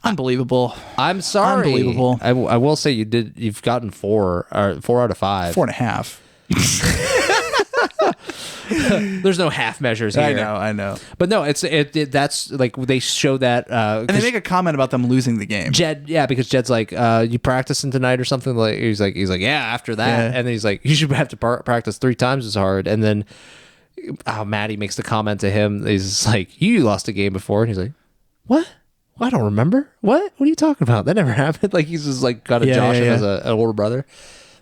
Unbelievable. I'm sorry. Unbelievable. I will say you've gotten 4 out of 5. 4.5. There's no half measures here. I know. But no, that's like they show that And they make a comment about them losing the game. Jed, yeah, because Jed's like, you practicing tonight or something? Like he's like, yeah, after that, Yeah. and then he's like, you should have to practice 3 times as hard. And then Maddie makes the comment to him. He's just like, you lost a game before, and he's like, what? Well, I don't remember. What are you talking about? That never happened. Like he's just like kind of joshing as an older brother.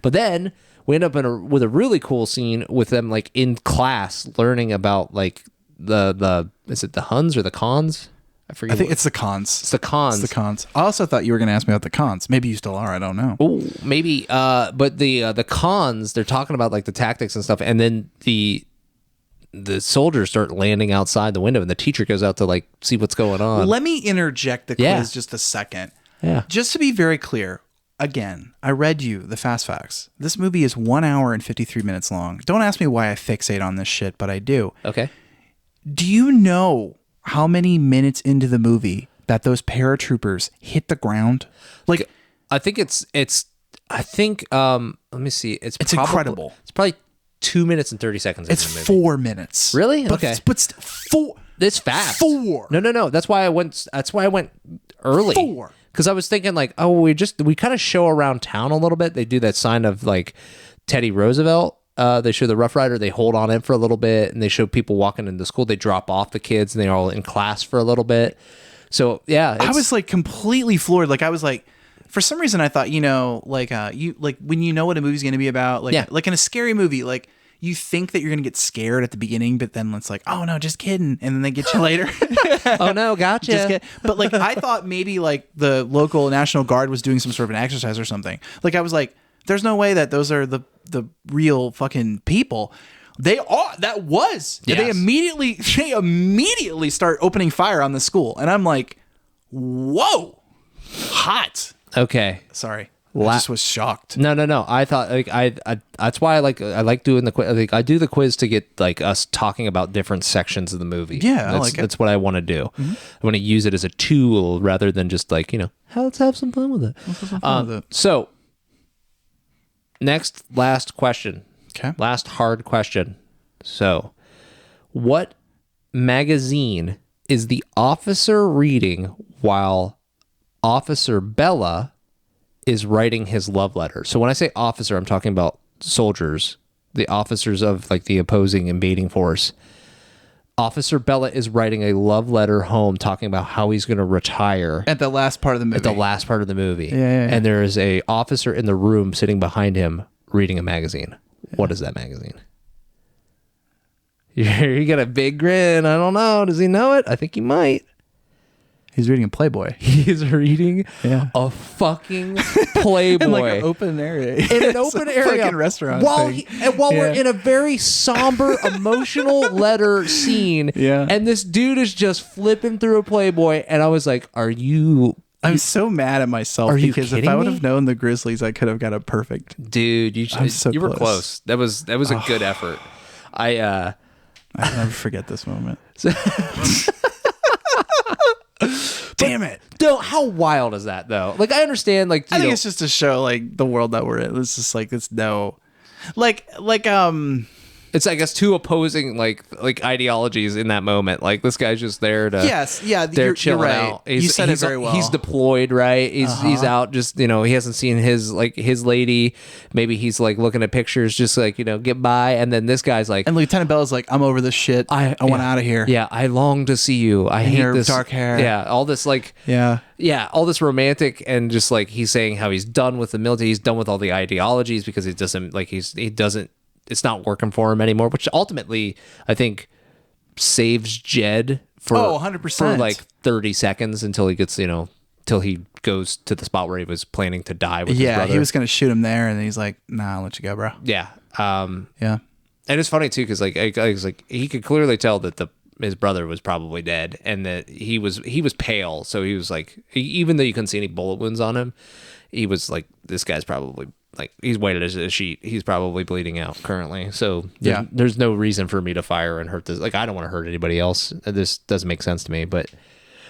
But then we end up with a really cool scene with them like in class learning about like the is it the Huns or the cons? I forget. I think it's the cons. It's the cons. It's the cons. I also thought you were going to ask me about the cons. Maybe you still are. I don't know. Oh, maybe. But the cons, they're talking about like the tactics and stuff, and then the soldiers start landing outside the window, and the teacher goes out to like see what's going on. Let me interject the quiz just a second. Yeah. Just to be very clear, again, I read you the fast facts. This movie is 1 hour and 53 minutes long. Don't ask me why I fixate on this shit, but I do. Okay. Do you know how many minutes into the movie that those paratroopers hit the ground? Like, I think I think let me see. It's incredible. It's probably 2 minutes and 30 seconds. It's into the movie. 4 minutes. Really? But, Okay. But 4. It's fast. 4. No. That's why I went early. 4. Because I was thinking like, oh, we kind of show around town a little bit. They do that sign of like Teddy Roosevelt. They show the Rough Rider. They hold on it for a little bit, and they show people walking into school. They drop off the kids, and they're all in class for a little bit. So yeah, I was like completely floored. Like I was like, for some reason I thought, like you like when you know what a movie's going to be about, like in a scary movie, like you think that you're going to get scared at the beginning, but then it's like, oh no, just kidding, and then they get you later. Oh no, gotcha. But like I thought maybe like the local National Guard was doing some sort of an exercise or something. Like I was like, there's no way that those are the real fucking people. They are. That was. Yes. They immediately start opening fire on the school, and I'm like, whoa, hot. Okay. Sorry, I just was shocked. No. I thought like I that's why I like doing the quiz. Like I do the quiz to get like us talking about different sections of the movie. Yeah, I like it. That's what I want to do. I want to use it as a tool rather than just like let's have some fun with it. So last question. Okay. Last hard question. So, what magazine is the officer reading while Officer Bella is writing his love letter? So when I say officer, I'm talking about soldiers, the officers of like the opposing invading force. Officer Bella is writing a love letter home talking about how he's going to retire At the last part of the movie. at the last part of the movie. Yeah. And there is a officer in the room sitting behind him reading a magazine. What is that magazine? You got a big grin. I don't know. Does he know it? I think he might. He's reading a Playboy. He's reading a fucking Playboy. In like an open area. In an open area. Fucking restaurant While, thing. we're in a very somber, emotional letter scene. Yeah. And this dude is just flipping through a Playboy. And I was like, are you... I'm so mad at myself Are you because if kidding I would me? have known the Grizzlies, I could have got it perfect. Dude, I'm so you were close. close. That was a good effort. I'll never forget this moment. Damn it. How wild is that though? Like I understand like I think it's just to show like the world that we're in. It's just like it's no it's I guess two opposing like ideologies in that moment. Like this guy's just there to they're chilling you're right. out. You said it very well. He's deployed, right? He's out just he hasn't seen his lady. Maybe he's like looking at pictures just like get by. And then this guy's like, and Lieutenant Bella's like, I'm over this shit. I want out of here. Yeah, I long to see you. I hate your this dark hair. Yeah, all this like all this romantic and just like he's saying how he's done with the military. He's done with all the ideologies because it doesn't like he doesn't. It's not working for him anymore, which ultimately I think saves Jed for 100%. for like 30 seconds until he gets till he goes to the spot where he was planning to die with his brother. He was gonna shoot him there, and then he's like, "Nah, I'll let you go, bro." Yeah. Yeah. And it's funny too because like he could clearly tell that his brother was probably dead and that he was pale, so he was like even though you couldn't see any bullet wounds on him, he was like this guy's probably. Like he's weighted as a sheet. He's probably bleeding out currently. So there's no reason for me to fire and hurt this. Like I don't want to hurt anybody else. This doesn't make sense to me. But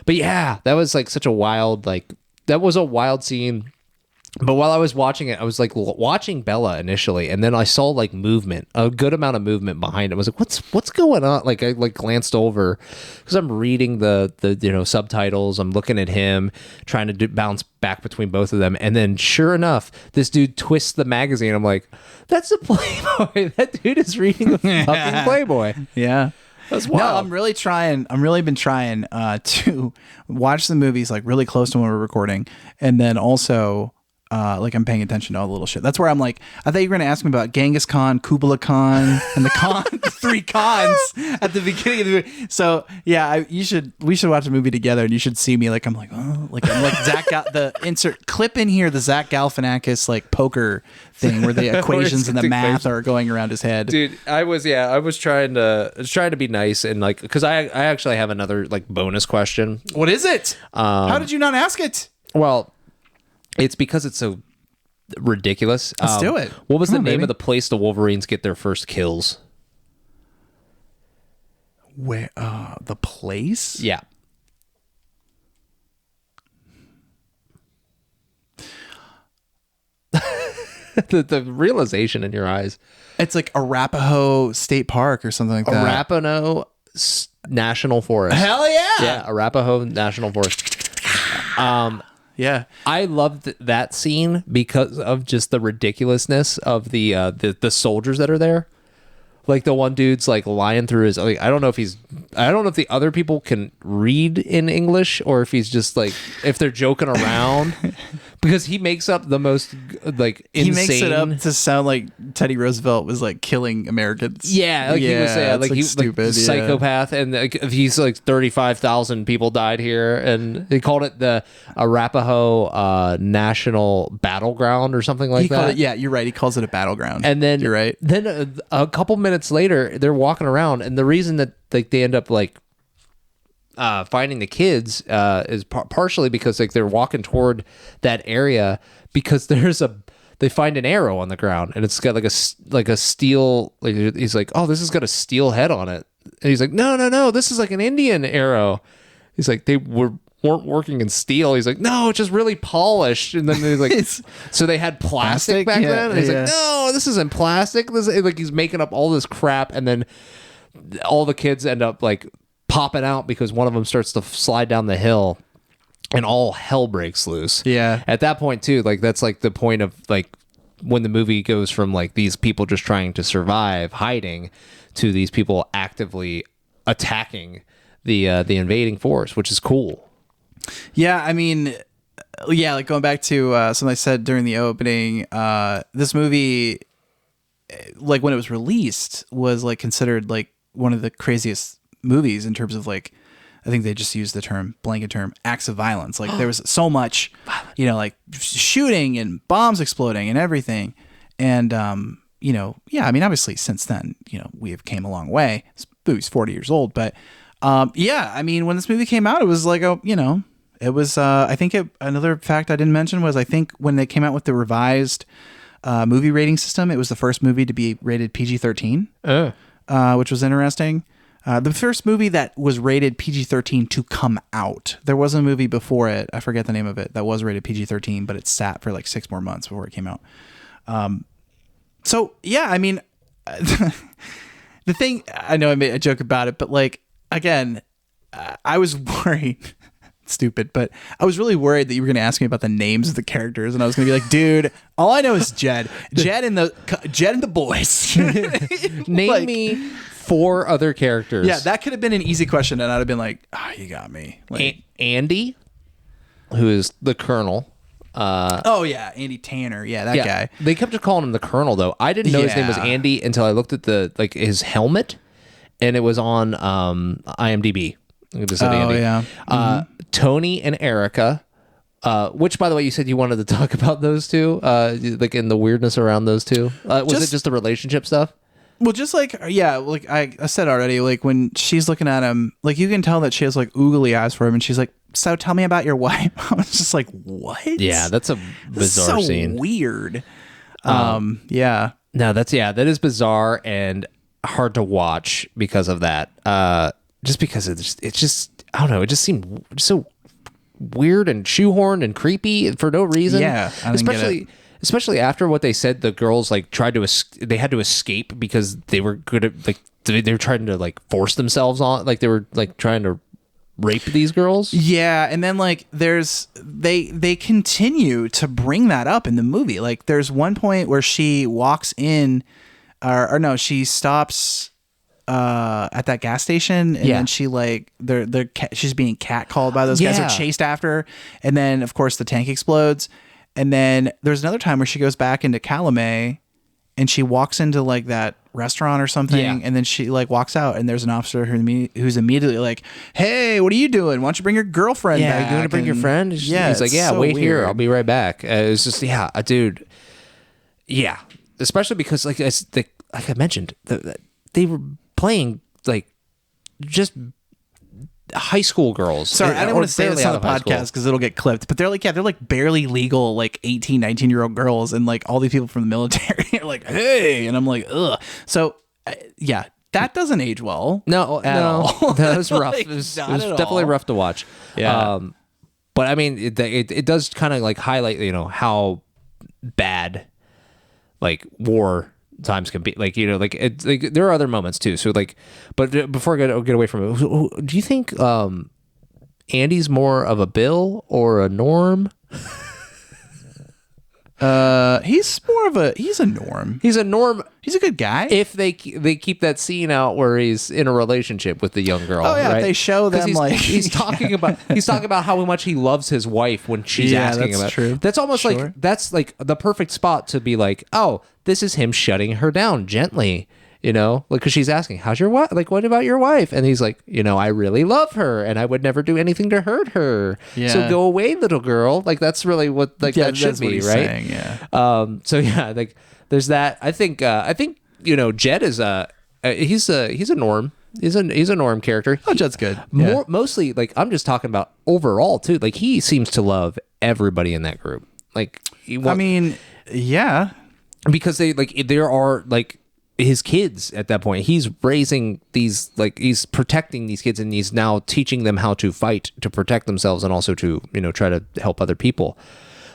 yeah, that was like such a wild that was a wild scene. But while I was watching it, I was like watching Bella initially, and then I saw like movement, a good amount of movement behind it. I was like, what's going on? Like I like glanced over because I'm reading the subtitles. I'm looking at him, trying to bounce back between both of them, and then sure enough, this dude twists the magazine. I'm like, that's a Playboy. That dude is reading a fucking Playboy. Yeah. That's wild. No, I'm really been trying to watch the movies like really close to when we're recording, and then also like I'm paying attention to all the little shit. That's where I'm like, I thought you were gonna ask me about Genghis Khan, Kublai Khan, and the three Khans at the beginning of the movie. So yeah, we should watch a movie together, and you should see me like I'm like, oh, like I'm like the insert clip in here, the Zach Galifianakis like poker thing where the equations and the math are going around his head. Dude, I was trying to be nice and like, because I actually have another like bonus question. What is it? How did you not ask it? Well, it's because it's so ridiculous. Let's do it. What was the name of the place the Wolverines get their first kills? Where the place? Yeah. the realization in your eyes. It's like Arapahoe State Park or something like that. Arapahoe National Forest. Hell yeah! Yeah, Arapahoe National Forest. Yeah, I loved that scene because of just the ridiculousness of the soldiers that are there. Like the one dude's like lying through his, like, I don't know if the other people can read in English or if he's just like, if they're joking around, because he makes up the most like insane. He makes it up to sound like Teddy Roosevelt was like killing Americans. Yeah, like he was like he's stupid, like, psychopath, and like, he's like 35,000 people died here, and he called it the Arapahoe National Battleground or something like that. Yeah, you're right. He calls it a battleground. And then you're right. Then a couple minutes later, they're walking around, and the reason that like they end up like finding the kids is partially because like they're walking toward that area because they find an arrow on the ground, and it's got like a steel, like, he's like, oh, this has got a steel head on it, and he's like, no, this is like an Indian arrow. He's like, they weren't working in steel. He's like, no, it's just really polished. And then he's like, so they had plastic back then? And he's like, no, this isn't plastic. This is, like, he's making up all this crap, and then all the kids end up like popping out because one of them starts to slide down the hill, and all hell breaks loose. Yeah. At that point too, like that's like the point of like when the movie goes from like these people just trying to survive hiding to these people actively attacking the invading force, which is cool. Yeah, I mean, yeah, like going back to something I said during the opening, this movie, like when it was released, was like considered like one of the craziest movies in terms of like, I think they just used the term, blanket term, acts of violence. Like there was so much, you know, like shooting and bombs exploding and everything. And, you know, yeah, I mean, obviously since then, you know, we have came a long way. This movie's 40 years old, but yeah, I mean, when this movie came out, it was like, you know, it was, I think another fact I didn't mention was I think when they came out with the revised movie rating system, it was the first movie to be rated PG-13, which was interesting. The first movie that was rated PG-13 to come out. There was a movie before it, I forget the name of it, that was rated PG-13, but it sat for like 6 more months before it came out. So, yeah, I mean, the thing, I know I made a joke about it, but like, again, I was worried, stupid, but I was really worried that you were going to ask me about the names of the characters, and I was going to be like, dude, all I know is Jed and the boys. Name like, me 4 other characters. Yeah, that could have been an easy question, and I'd have been like, you got me. Like, Andy, who is the Colonel. Oh yeah, Andy Tanner. Yeah, that guy. They kept calling him the Colonel, though. I didn't know his name was Andy until I looked at his helmet, and it was on IMDb. Andy. Yeah. Tony and Erica, which, by the way, you said you wanted to talk about those two, like in the weirdness around those two. Was it just the relationship stuff? Well, just like, yeah, like I said already, like when she's looking at him, like you can tell that she has like oogly eyes for him, and she's like, so tell me about your wife. I was just like, what? Yeah, that's a bizarre scene. Weird. Yeah. No, that is bizarre and hard to watch because of that. Just because it's just I don't know, it just seemed so weird and shoehorned and creepy for no reason. Yeah, I didn't get it. Especially after what they said, the girls like they had to escape because they were good at like they were trying to like force themselves on, like they were like trying to rape these girls. Yeah, and then like they continue to bring that up in the movie. Like there's one point where she walks in, or no, she stops at that gas station, and then she like she's being catcalled by those guys. They're chased after her, and then of course the tank explodes. And then there's another time where she goes back into Calumet, and she walks into like that restaurant or something, and then she like walks out, and there's an officer who's immediately like, "Hey, what are you doing? Why don't you bring your girlfriend back? You want to bring your friend?" Yeah, he's like, "Yeah, so wait weird. here, I'll be right back." It's just dude, yeah, especially because like I mentioned, they were playing like just high school girls. Sorry, I don't want to say this on the podcast because it'll get clipped, but they're like barely legal, like 18, 19-year-old girls, and like all these people from the military are like, "Hey," and I'm like, ugh. So yeah, that doesn't age well. No, that was rough. Like, it was not definitely rough to watch. Yeah. But I mean, it does kind of like highlight, how bad like war times can be, like, like it's like there are other moments too. So like, but before I get away from it, do you think Andy's more of a Bill or a Norm? He's a Norm. He's a Norm. He's a good guy. If they keep that scene out where he's in a relationship with the young girl. Oh yeah, right? if they show them he's, like he's talking about how much he loves his wife when she's asking that's about. True. That's almost Sure. like that's like the perfect spot to be like, oh, this is him shutting her down gently. Like, because she's asking, how's your wife? Like, what about your wife? And he's like, I really love her, and I would never do anything to hurt her. Yeah. So go away, little girl. Like, that's really what that should be, right? Saying, yeah. So yeah, like there's that. I think Jed is he's a Norm. He's a Norm character. Oh, Jed's good. Mostly like I'm just talking about overall too. Like he seems to love everybody in that group. Like yeah, because there are like his kids at that point. He's raising these, like he's protecting these kids, and he's now teaching them how to fight to protect themselves and also to try to help other people.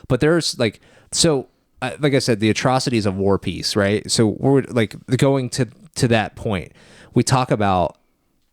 But there's like I said, the atrocities of war peace, right? So we're like going to that point. We talk about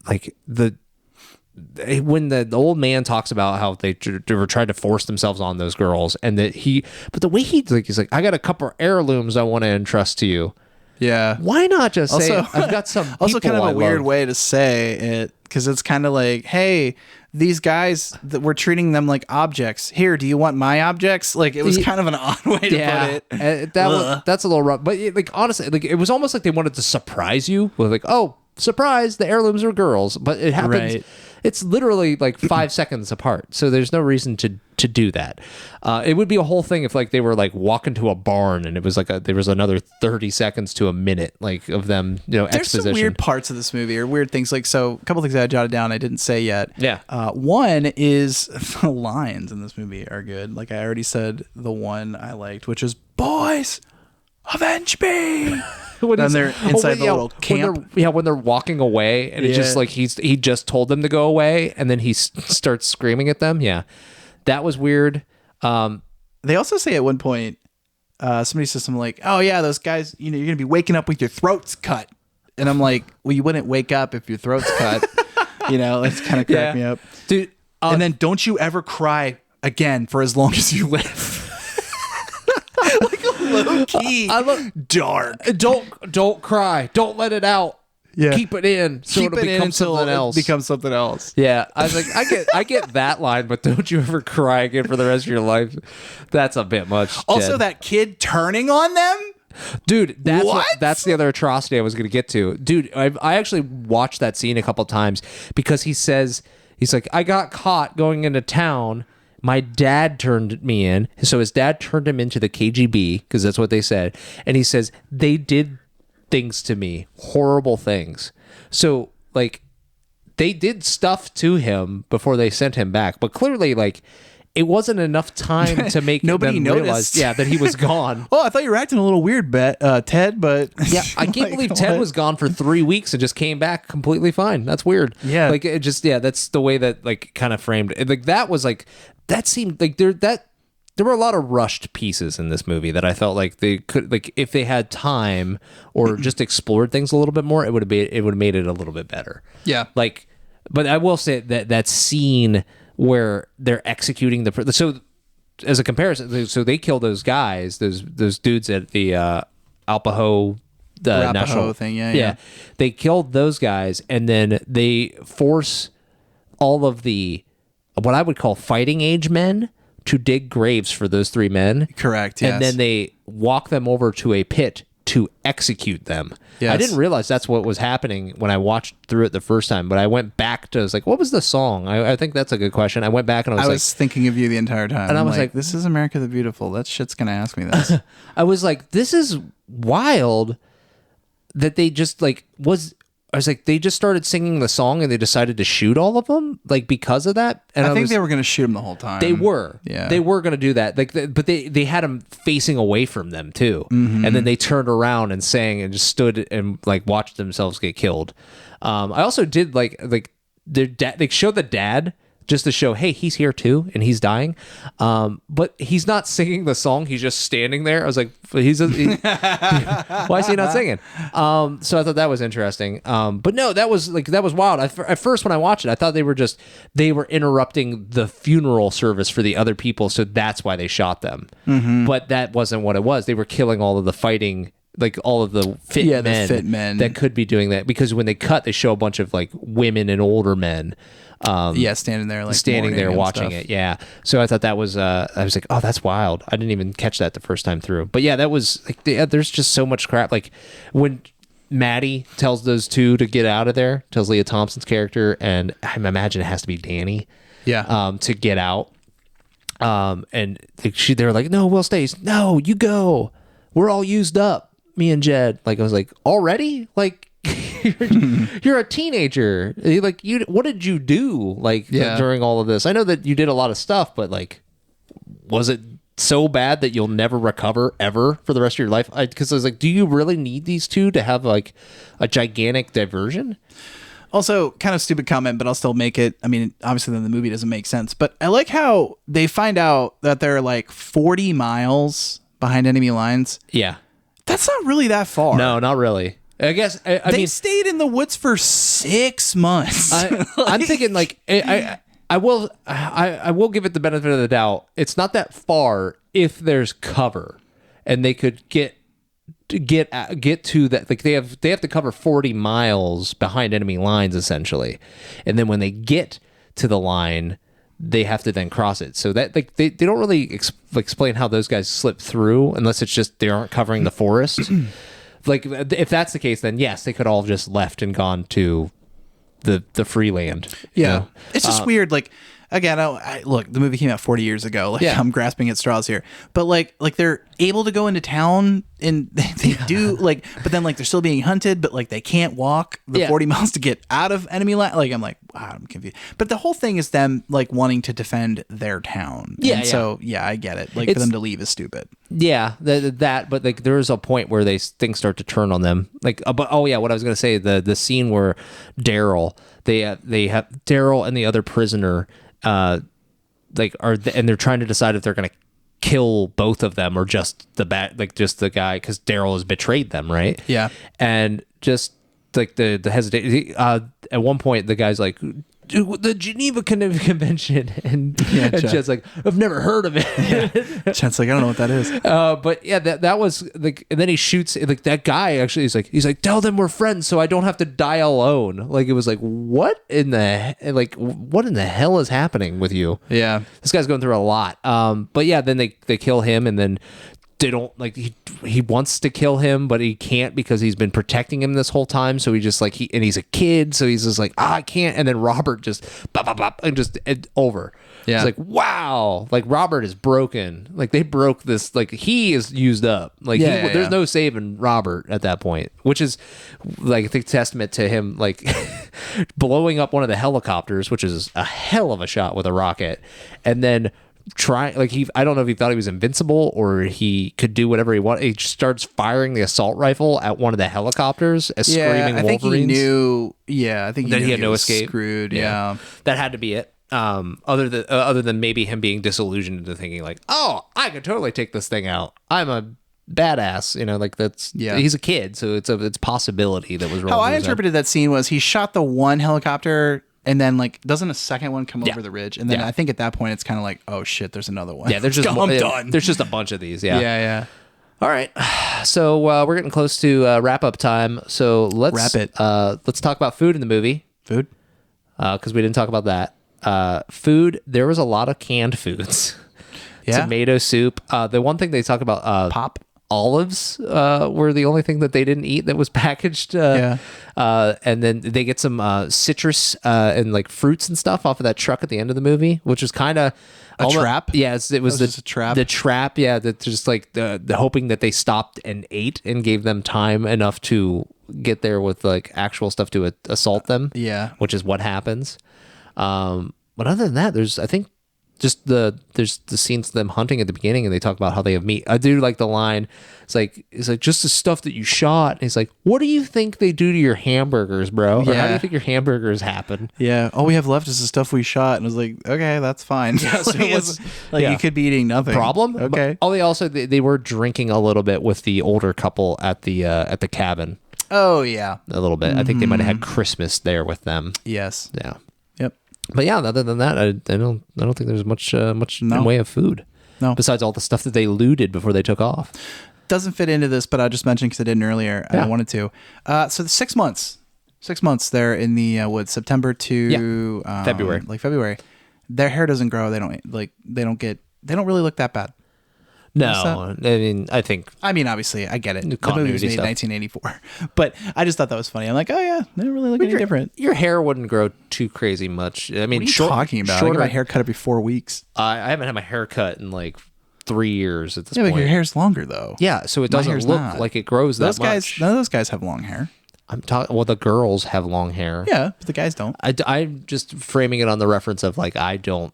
like when the old man talks about how they were trying to force themselves on those girls, and but the way he's like, I got a couple of heirlooms I want to entrust to you. Yeah. Why not just say, I've got some people also kind of a weird love. way to say it, because it's kind of like, hey, these guys, that we're treating them like objects. Here, do you want my objects? Like, it was kind of an odd way to put it. That's a little rough. But like honestly, like it was almost like they wanted to surprise you with like, oh, surprise, the heirlooms are girls. But it happens. Right. It's literally like 5 seconds apart. So there's no reason to do that. It would be a whole thing if like they were like walking to a barn and it was like there was another 30 seconds to a minute like of them, There's exposition. some weird parts of this movie, or weird things. Like, so a couple things I jotted down I didn't say yet. Yeah. One is the lines in this movie are good. Like I already said, the one I liked, which is "Boys, avenge me." When they're inside the little camp. When they're walking away, and it's just like he just told them to go away, and then he starts screaming at them. Yeah, that was weird. They also say at one point, somebody says something like, "Oh yeah, those guys, you're gonna be waking up with your throats cut," and I'm like, "Well, you wouldn't wake up if your throat's cut." It's kind of cracked me up, dude. And then don't you ever cry again for as long as you live. Like a low key, dark. Don't cry. Don't let it out. Yeah. Keep it in so it'll become something else. Become something else. Yeah, I was like, I get that line, but don't you ever cry again for the rest of your life. That's a bit much. Also, Jed. that kid turning on them. Dude, that's What? That's the other atrocity I was going to get to. Dude, I actually watched that scene a couple times because he's like, I got caught going into town. My dad turned me in. So his dad turned him into the KGB because that's what they said. And he says, they did things to me, horrible things. So like they did stuff to him before they sent him back. But clearly like it wasn't enough time to make Nobody them noticed. realize, that he was gone. Oh, I thought you were acting a little weird, Ted, but Yeah, I can't believe Ted was gone for 3 weeks and just came back completely fine. That's weird. Yeah. Like it just, that's the way that like kind of framed it. Like that was like, that seemed like there were a lot of rushed pieces in this movie that I felt like they could, like if they had time or just explored things a little bit more, it would have made it a little bit better. Yeah. Like, but I will say that scene where they're executing so as a comparison, so they kill those guys, those dudes at the Alpaho, the Arapaho national thing, yeah. They killed those guys, and then they force all of the what I would call fighting age men to dig graves for those 3 men. Correct. Yes. And then they walk them over to a pit to execute them. Yes. I didn't realize that's what was happening when I watched through it the first time, but I went back to, I was like, what was the song? I think that's a good question. I went back and I was thinking of you the entire time. And I was like, this is America the Beautiful. That shit's going to ask me this. I was like, this is wild that they just I was like, they just started singing the song and they decided to shoot all of them, like because of that. And I think they were going to shoot him the whole time. They were, yeah. They were going to do that, like, but they had him facing away from them too, and then they turned around and sang and just stood and like watched themselves get killed. I also did like their dad. They showed the dad just to show, hey, he's here too, and he's dying. But he's not singing the song. He's just standing there. I was like, why is he not singing? So I thought that was interesting. But no, that was wild. At first, when I watched it, I thought they were interrupting the funeral service for the other people, so that's why they shot them. But that wasn't what it was. They were killing all of the fighting, like all of the fit men that could be doing that, because when they cut, they show a bunch of like women and older men. Standing there watching it. Yeah. So I thought that was I was like, oh, that's wild. I didn't even catch that the first time through. But yeah, that was like, there's just so much crap. Like when Maddie tells those two to get out of there, tells Leah Thompson's character, and I imagine it has to be Danny, to get out. And they're like, no, we'll stay. No, you go. We're all used up, me and Jed. Like I was like, already? Like, you're a teenager. Like, what did you do during all of this? I know that you did a lot of stuff, but like, was it so bad that you'll never recover ever for the rest of your life? Because I was like, do you really need these two to have like a gigantic diversion? Also, kind of stupid comment, but I'll still make it. I mean, obviously then the movie doesn't make sense, but I like how they find out that they're like 40 miles behind enemy lines. Yeah. That's not really that far. No, not really. I guess I they mean, stayed in the woods for 6 months. I'm thinking like I will give it the benefit of the doubt. It's not that far if there's cover, and they could get to that. Like they have to cover 40 miles behind enemy lines essentially, and then when they get to the line, they have to then cross it. So that like they don't really explain how those guys slip through unless it's just they aren't covering the forest. Like if that's the case, then yes, they could all just left and gone to the free land. Yeah, you know? It's just weird. Like again, look, the movie came out 40 years ago. Like I'm grasping at straws here, but like they're able to go into town and they do like, but then like they're still being hunted, but like they can't walk the 40 miles to get out of enemy line. Like I'm like, wow, I'm confused. But the whole thing is them like wanting to defend their town. Yeah. And so I get it. Like for them to leave is stupid. Yeah, that. But like there is a point where things start to turn on them. Like, but what I was gonna say, the scene where Daryl, they have Daryl and the other prisoner, and they're trying to decide if they're gonna kill both of them or just just the guy, because Daryl has betrayed them, right? Yeah, and just like the hesitation. At one point, the guy's like, the Geneva Convention, and Chad's like, I've never heard of it. Chad's like, I don't know what that is. But yeah, that was like, and then he shoots like that guy. Actually, he's like, tell them we're friends so I don't have to die alone. Like it was like, what in the hell is happening with you? Yeah, this guy's going through a lot. But yeah, then they kill him, and then they don't like he wants to kill him, but he can't because he's been protecting him this whole time. So he just like and he's a kid, so he's just like, I can't. And then Robert just and just over. Yeah, it's like, wow, like Robert is broken. Like they broke this. Like he is used up. Like there's no saving Robert at that point, which is like I think testament to him like blowing up one of the helicopters, which is a hell of a shot with a rocket, and then I don't know if he thought he was invincible or he could do whatever he wanted. He just starts firing the assault rifle at one of the helicopters as screaming I think Wolverines. he knew. Yeah, I think that knew he had no was escape. Screwed. Yeah. That had to be it. Other than maybe him being disillusioned into thinking like, oh, I could totally take this thing out. I'm a badass, like that's he's a kid, so it's possibility that was wrong. How I interpreted that scene was he shot the one helicopter and then like doesn't a second one come over the ridge, and then I think at that point it's kind of like, oh shit, there's another one. Yeah, there's just I'm done. There's just a bunch of these. Yeah. All right, so we're getting close to wrap up time. So let's wrap it. Let's talk about food in the movie. Food, because we didn't talk about that. Food. There was a lot of canned foods. Yeah. Tomato soup. The one thing they talk about pop. Olives were the only thing that they didn't eat that was packaged. And then they get some citrus and like fruits and stuff off of that truck at the end of the movie, which was kind of a trap. Yes, it was just a trap. The trap, yeah. That just like the hoping that they stopped and ate and gave them time enough to get there with like actual stuff to assault them. Yeah, which is what happens. But other than that, there's the scenes of them hunting at the beginning, and they talk about how they have meat. I do like the line. It's like just the stuff that you shot. And he's like, what do you think they do to your hamburgers, bro? Or how do you think your hamburgers happen? Yeah, all we have left is the stuff we shot, and I was like, okay, that's fine. Yeah, so you could be eating nothing. Problem? Okay. They were drinking a little bit with the older couple at the cabin. Oh yeah, a little bit. I think they might have had Christmas there with them. Yes. Yeah. Yep. But yeah, other than that, I don't think there's much in way of food. No. Besides all the stuff that they looted before they took off. Doesn't fit into this, but I just mentioned because I didn't earlier. Yeah. I wanted to. So the 6 months. 6 months there in the September to February. Like February. Their hair doesn't grow. They don't really look that bad. No, I mean, obviously, I get it. The movie was made in 1984, but I just thought that was funny. I'm like, oh yeah, they don't really look any different. Your hair wouldn't grow too crazy much. I mean, what are you talking about? I get my hair cut every 4 weeks. I haven't had my hair cut in like 3 years at this point. Yeah, but your hair's longer though. Yeah, so it doesn't look like it grows that much. None of those guys have long hair. I'm talking. Well, the girls have long hair. Yeah, but the guys don't. I'm just framing it on the reference of like I don't.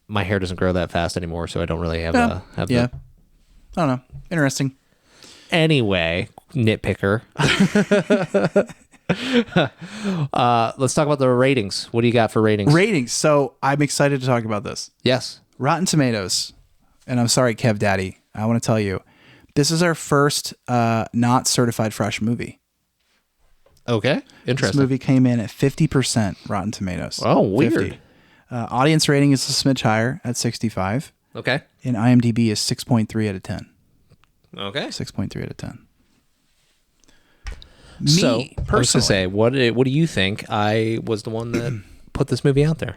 My hair doesn't grow that fast anymore, so I don't really have I don't know. Interesting. Anyway, nitpicker. Let's talk about the ratings. What do you got for ratings? Ratings. So I'm excited to talk about this. Yes. Rotten Tomatoes. And I'm sorry, Kev Daddy. I want to tell you, this is our first not certified fresh movie. Okay. Interesting. This movie came in at 50% Rotten Tomatoes. Oh, weird. 50. Audience rating is a smidge higher at 65. Okay. And IMDb is 6.3 out of 10. Okay. 6.3 out of 10. So, Me, personally, I was to say, what do you think? I was the one that put this movie out there.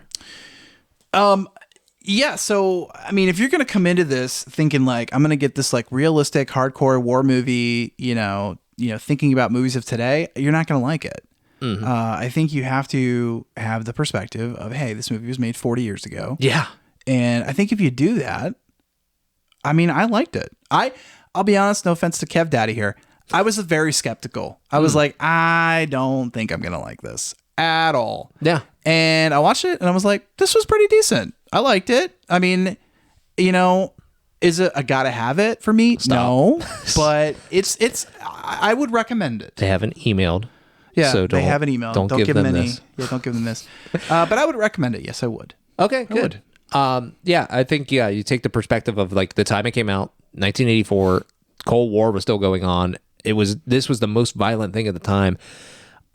Yeah, so I mean, if you're gonna come into this thinking like I'm gonna get this like realistic hardcore war movie, thinking about movies of today, you're not gonna like it. Mm-hmm. I think you have to have the perspective of, hey, this movie was made 40 years ago. Yeah. And I think if you do that, I mean, I liked it. I'll be honest, no offense to Kev Daddy here. I was very skeptical. I was like, I don't think I'm going to like this at all. Yeah. And I watched it and I was like, this was pretty decent. I liked it. I mean, is it a gotta have it for me? Stop. No, but I would recommend it. They haven't emailed. Yeah, so they haven't emailed. Don't give them any. This. Yeah, don't give them this. But I would recommend it. Yes, I would. Okay, good. Yeah, I think, you take the perspective of like the time it came out, 1984, Cold War was still going on. This was the most violent thing at the time.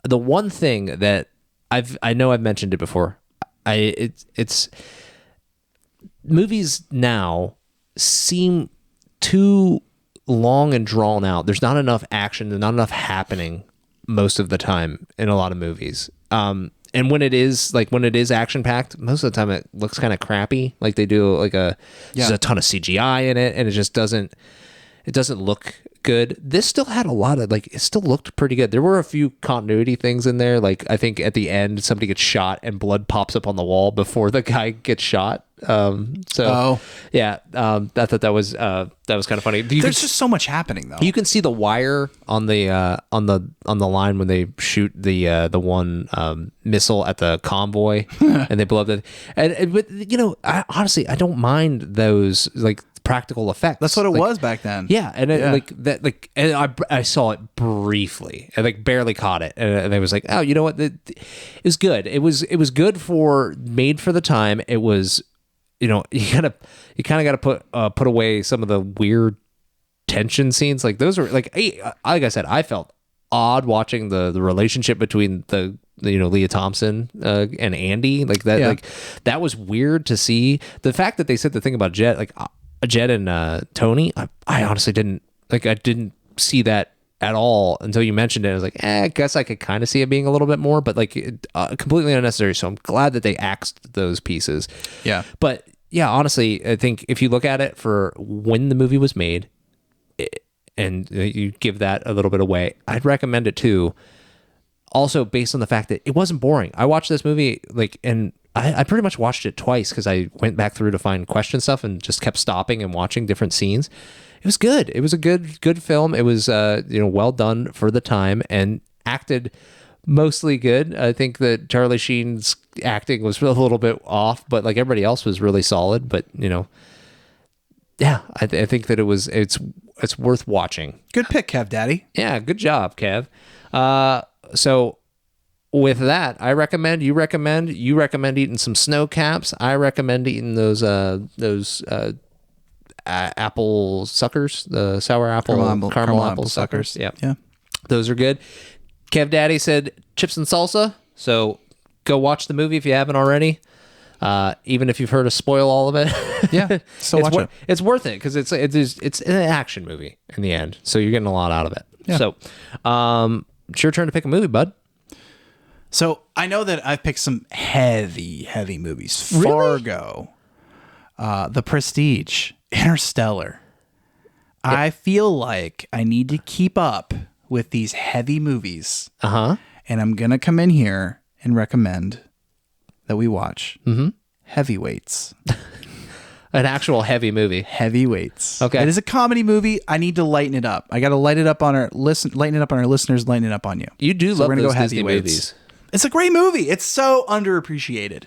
The one thing that I know I've mentioned it before. It's movies now seem too long and drawn out. There's not enough action. There's not enough happening most of the time in a lot of movies. And when it is action packed, most of the time it looks kind of crappy. Like they do there's a ton of CGI in it, and it just doesn't look good. This still had a lot of it still looked pretty good. There were a few continuity things in there. Like I think at the end somebody gets shot and blood pops up on the wall before the guy gets shot. Yeah, I thought that was kind of funny. There's just so much happening though. You can see the wire on the line when they shoot the one missile at the convoy and they blow up but honestly, I don't mind those like practical effects. That's what it was back then. Yeah, and and I saw it briefly. I like barely caught it, and I was like, oh, you know what? It was good. It was good for made for the time. It was, you kind of got to put away some of the weird tension scenes. Like those were like I said, I felt odd watching the relationship between the Leah Thompson and Andy like that. Yeah. Like that was weird to see. The fact that they said the thing about Jet, like Jet and Tony, I honestly didn't see that at all until you mentioned it. I was like, I guess I could kind of see it being a little bit more, but like completely unnecessary. So I'm glad that they axed those pieces. Yeah. But yeah, honestly, I think if you look at it for when the movie was made and you give that a little bit away, I'd recommend it too. Also based on the fact that it wasn't boring. I watched this movie and I pretty much watched it twice because I went back through to find question stuff and just kept stopping and watching different scenes. It was good. It was a good film. It was well done for the time and acted mostly good. I think that Charlie Sheen's acting was a little bit off, but like everybody else was really solid. But yeah, I think that it's worth watching. Good pick, Kev Daddy. Yeah, good job, Kev. So with that, I recommend you recommend eating some snow caps. I recommend eating those apple suckers, the sour apple caramel apple suckers. Yeah, those are good. Kev Daddy said chips and salsa. So go watch the movie if you haven't already. Even if you've heard us spoil all of it. Yeah, so watch it. It's worth it because it's an action movie in the end. So you're getting a lot out of it. Yeah. So it's your turn to pick a movie, bud. So I know that I've picked some heavy movies. Really? Fargo, The Prestige, Interstellar. Yeah. I feel like I need to keep up with these heavy movies. Uh-huh. And I'm going to come in here and recommend that we watch Heavyweights. An actual heavy movie. Heavyweights. Okay. It is a comedy movie. I need to lighten it up. I got to lighten it up on our listeners, lighten it up on you. You do love those Disney movies. It's a great movie. It's so underappreciated.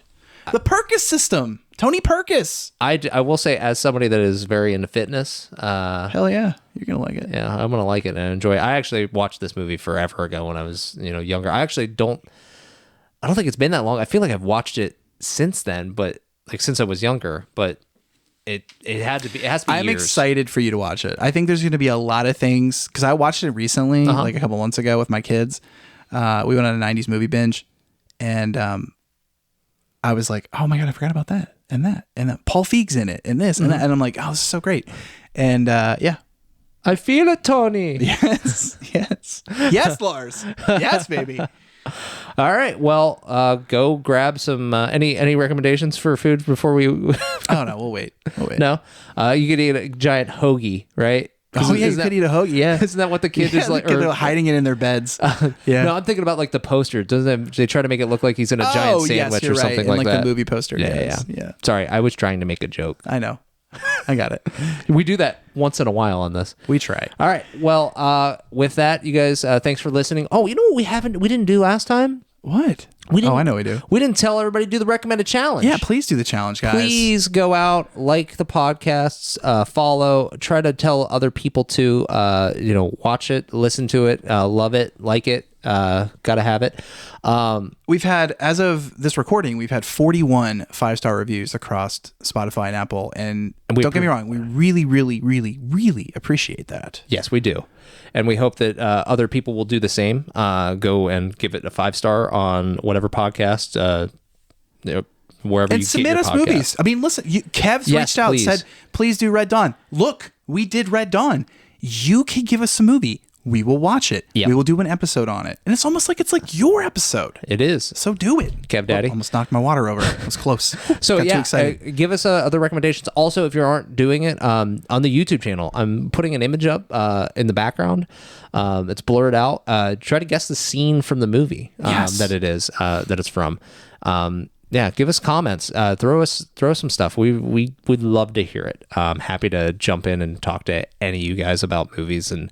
The Perkis system. Tony Perkis. I will say, as somebody that is very into fitness, hell yeah, you're gonna like it. Yeah, I'm gonna like it and enjoy it. I actually watched this movie forever ago when I was younger. I don't think it's been that long. I feel like I've watched it since then, but like since I was younger. But it has to be I'm years. excited for you to watch it. I think there's going to be a lot of things because I watched it recently, like a couple months ago with my kids. We went on a 90s movie binge, and I was like, oh my God, I forgot about that and that. And Paul Feig's in it and this and that. And I'm like, oh, this is so great. And yeah. I feel it, Tony. Yes. Yes, Lars. Yes, baby. All right. Well, go grab some, any recommendations for food before we... Oh, no, we'll wait. No? You could eat a giant hoagie, right? Oh, yeah, you could eat a hoagie, yeah. Isn't that what the kids is like? They're hiding it in their beds. Yeah. No, I'm thinking about like the poster. Doesn't they try to make it look like he's in a giant sandwich or something like that? The movie poster. Yeah. Sorry, I was trying to make a joke. I know. I got it. We do that once in a while on this. We try. All right. Well, with that, you guys, thanks for listening. Oh, you know what we didn't do last time? What? I know we do. We didn't tell everybody to do the recommended challenge. Yeah, please do the challenge, guys. Please go out, like the podcasts, follow, try to tell other people to, watch it, listen to it, love it, like it. Gotta have it. We've had, as of this recording, we've had 41 5-star reviews across Spotify and Apple. And don't get me wrong, we really, really, really, really appreciate that. Yes, we do. And we hope that other people will do the same. Go and give it a 5-star on whatever podcast, wherever and you submit get your us podcast. Movies. I mean, listen, Kev's reached out, said, please do Red Dawn. Look, we did Red Dawn. You can give us a movie. We will watch it. Yep. We will do an episode on it. And it's almost like it's like your episode. It is. So do it. Kev Daddy. Almost knocked my water over. It was close. So Got too excited. Give us other recommendations. Also, if you aren't doing it, on the YouTube channel, I'm putting an image up in the background. It's blurred out. Try to guess the scene from the movie that it is, that it's from. Yeah, give us comments. Throw some stuff. We would love to hear it. Happy to jump in and talk to any of you guys about movies and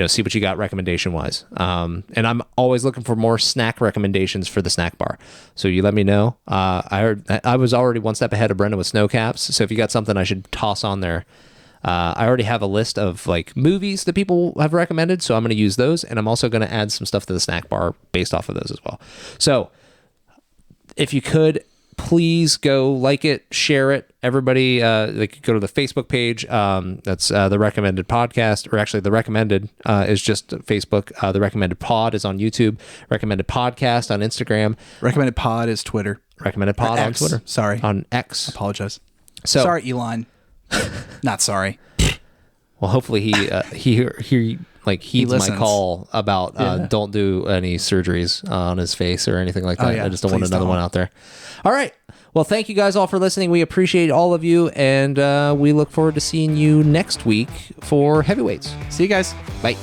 see what you got recommendation wise. And I'm always looking for more snack recommendations for the snack bar. So you let me know. I was already one step ahead of Brenden with snow caps. So if you got something I should toss on there, I already have a list of like movies that people have recommended. So I'm going to use those, and I'm also going to add some stuff to the snack bar based off of those as well. So if you could, please go like it, share it. Everybody, go to the Facebook page. That's the recommended podcast, or actually the recommended is just Facebook. The recommended pod is on YouTube. Recommended podcast on Instagram. Recommended pod is Twitter. Recommended pod on Twitter. Sorry. On X. Apologize. So sorry, Elon. Not sorry. Well, hopefully he heeds my call about don't do any surgeries on his face or anything like that. Oh, yeah. I just don't want another one out there. All right. Well, thank you guys all for listening. We appreciate all of you, and we look forward to seeing you next week for Heavyweights. See you guys. Bye.